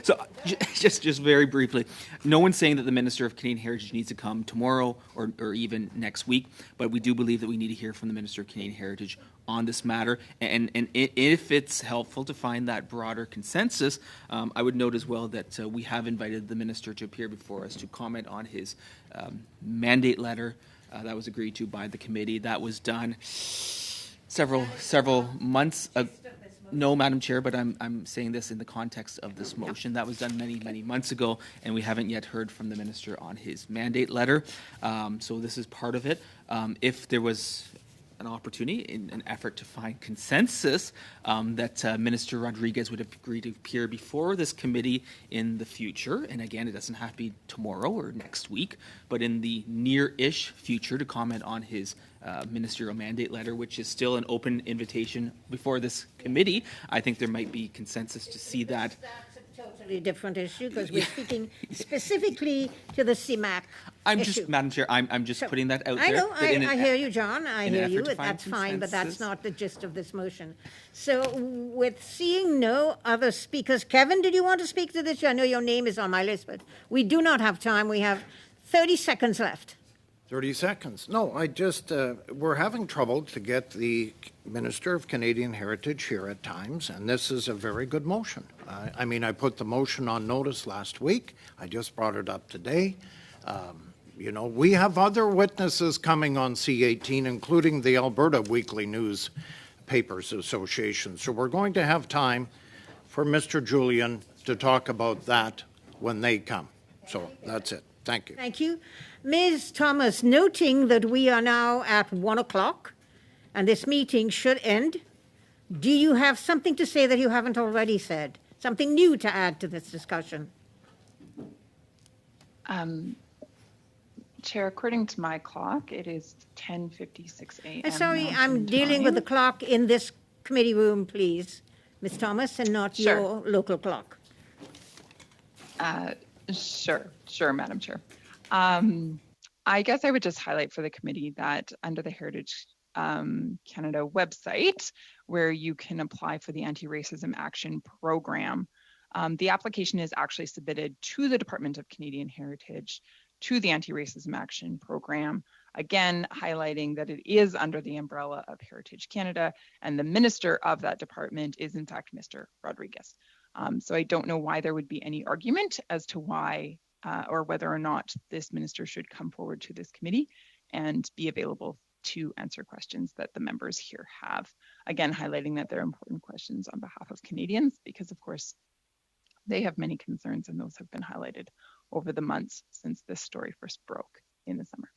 I: So just very briefly, no one's saying that the Minister of Canadian Heritage needs to come tomorrow or even next week, but we do believe that we need to hear from the Minister of Canadian Heritage on this matter. And if it's helpful to find that broader consensus, I would note as well that we have invited the Minister to appear before us to comment on his mandate letter that was agreed to by the committee. That was done several months ago. No, Madam Chair, but I'm saying this in the context of this motion. That was done many months ago, and we haven't yet heard from the Minister on his mandate letter. So this is part of it. If there was an opportunity in an effort to find consensus that Minister Rodriguez would agree to appear before this committee in the future, and again, it doesn't have to be tomorrow or next week, but in the near-ish future to comment on his ministerial mandate letter, which is still an open invitation before this committee. I think there might be consensus to see that.
A: That's a totally different issue because we're speaking specifically to the CMAC issue.
I: Madam Chair, I'm just putting that out there.
A: I know, I hear you, John. I hear you. That's fine, but that's
I: consensus.
A: not the gist of this motion. So with seeing no other speakers, Kevin, did you want to speak to this? I know your name is on my list, but we do not have time. We have 30 seconds left.
O: 30 seconds. No, I just, we're having trouble to get the Minister of Canadian Heritage here at times, and this is a very good motion. I mean, I put the motion on notice last week. I just brought it up today. You know, we have other witnesses coming on C18, including the Alberta Weekly Newspapers Association. So we're going to have time for Mr. Julian to talk about that when they come. So that's it. Thank you.
A: Thank you. Ms. Thomas, noting that we are now at 1 o'clock and this meeting should end, do you have something to say that you haven't already said? Something new to add to this discussion?
L: Chair, according to my clock, it is 10:56 a.m.
A: Sorry,
L: Mountain
A: I'm dealing with the
L: Time.
A: clock in this committee room, please. Ms. Thomas, and not
L: Sure.
A: your local clock.
L: Sure, Madam Chair. I guess I would just highlight for the committee that under the Heritage Canada website, where you can apply for the Anti-Racism Action Program, the application is actually submitted to the Department of Canadian Heritage to the Anti-Racism Action Program, again highlighting that it is under the umbrella of Heritage Canada, and the minister of that department is in fact Mr. Rodriguez. So I don't know why there would be any argument as to why or whether or not this minister should come forward to this committee and be available to answer questions that the members here have. Again, highlighting that they're important questions on behalf of Canadians, because of course they have many concerns, and those have been highlighted over the months since this story first broke in the summer.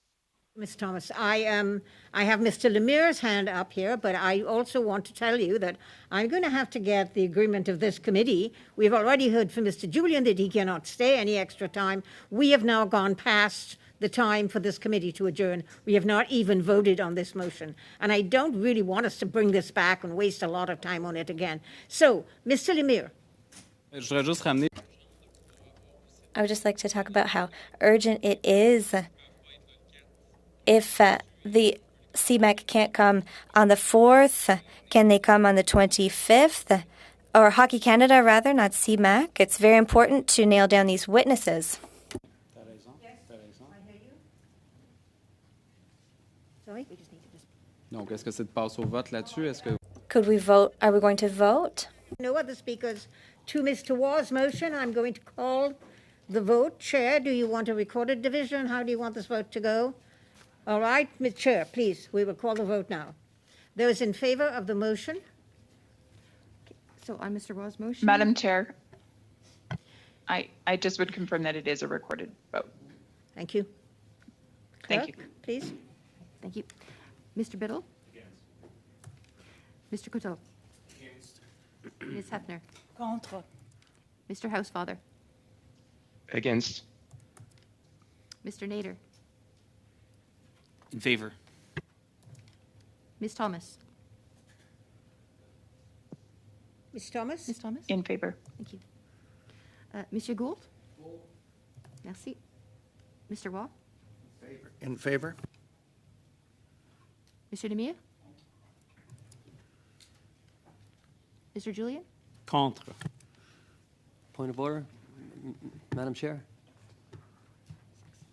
A: Ms. Thomas, I have Mr. Lemire's hand up here, but I also want to tell you that I'm going to have to get the agreement of this committee. We've already heard from Mr. Julian that he cannot stay any extra time. We have now gone past the time for this committee to adjourn. We have not even voted on this motion. And I don't really want us to bring this back and waste a lot of time on it again. So, Mr. Lemire.
B: I would just like to talk about how urgent it is. If the CMAC can't come on the 4th, can they come on the 25th? Or Hockey Canada, rather, not CMAC. It's very important to nail down these witnesses.
A: Sorry?
R: Donc, est-ce que c'est de passer au vote là-dessus? Est-ce que...
B: Could we vote? Are we going to vote?
A: No other speakers to Mr. Waugh's motion. I'm going to call the vote. Chair, do you want a recorded division? How do you want this vote to go? All right, Ms. Chair, please, we will call the vote now. Those in favor of the motion?
S: So on Mr. Waugh's motion?
L: Madam Chair, I just would confirm that it is a recorded vote.
A: Thank you.
L: Thank you.
A: Please.
S: Thank you. Mr. Biddle? Against. Mr. Coteau?
Q: Against.
S: Ms. Hefner?
J: Contre.
S: Mr. Housefather?
Q: Against.
S: Mr. Nader?
I: In favor.
S: Ms. Thomas?
A: Ms. Thomas?
S: Ms. Thomas?
L: In favor.
S: Thank you. Monsieur Gould? Merci. Mr. Waugh?
O: In favor?
S: Monsieur Lemire? Mr. Julian?
T: Contre. Point of order, Madam Chair.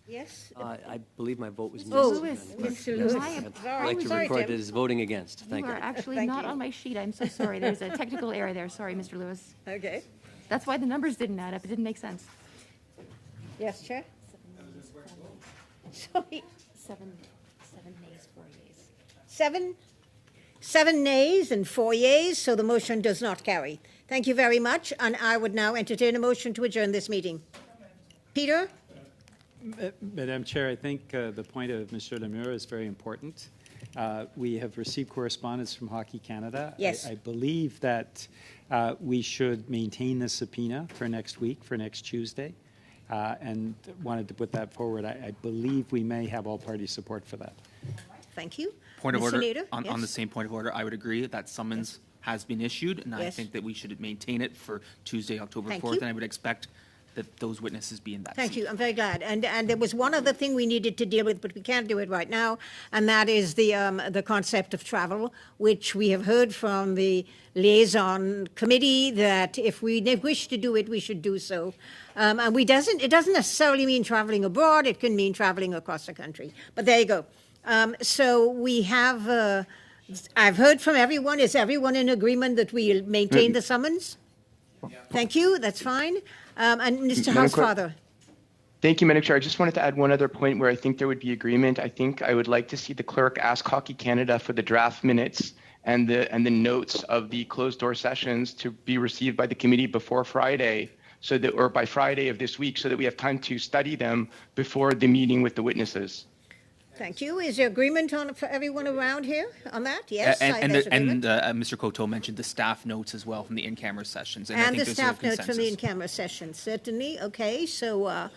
A: Yes.
T: I believe my vote was missed.
A: Oh, Mr. Lewis.
T: I'd like to record it as voting against. Thank you.
S: You are actually
A: Thank
S: not
A: you.
S: on my sheet. I'm so sorry. There's a technical error there. Sorry, Mr. Lewis.
A: Okay.
S: That's why the numbers didn't add up. It didn't make sense.
A: Yes, Chair? Sorry.
S: Seven nays, 4 yeas.
A: Seven nays and 4 yeas, so the motion does not carry. Thank you very much, and I would now entertain a motion to adjourn this meeting. Peter?
U: Madam Chair, I think the point of Mr. Lemire is very important. We have received correspondence from Hockey Canada.
A: Yes.
U: I believe that we should maintain the subpoena for next week, for next Tuesday, and wanted to put that forward. I believe we may have all party support for that.
A: Thank you.
I: Point of
A: Mr.
I: order.
A: Nader?
I: On
A: Yes.
I: the same point of order, I would agree that summons has been issued, and I
A: Yes.
I: think that we should maintain it for Tuesday, October
A: Thank
I: 4th,
A: you.
I: and I would expect that those witnesses be in that
A: Thank
I: seat.
A: you. I'm very glad. And there was one other thing we needed to deal with, but we can't do it right now, and that is the concept of travel, which we have heard from the liaison committee that if we wish to do it, we should do so. And it doesn't necessarily mean traveling abroad. It can mean traveling across the country. But there you go. So we have. I've heard from everyone. Is everyone in agreement that we maintain the summons? Thank you. That's fine. And Mr.
Q: Madam Clerk.
A: Housefather.
Q: Thank you, Madam Chair. I just wanted to add one other point where I think there would be agreement. I think I would like to see the clerk ask Hockey Canada for the draft minutes and the notes of the closed door sessions to be received by the committee before Friday, or by Friday of this week, so that we have time to study them before the meeting with the witnesses.
A: Thank you. Is there agreement for everyone around here on that? Yes.
I: And
A: there's agreement.
I: Mr. Coteau mentioned the staff notes as well from the in-camera sessions. And I
A: And
I: think
A: the
I: there's a
A: staff notes from the
I: consensus.
A: in-camera session, certainly. Okay, so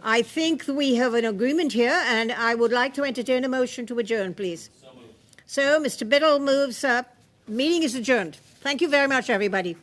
A: I think we have an agreement here, and I would like to entertain a motion to adjourn, please. So Mr. Biddle moves up. Meeting is adjourned. Thank you very much, everybody.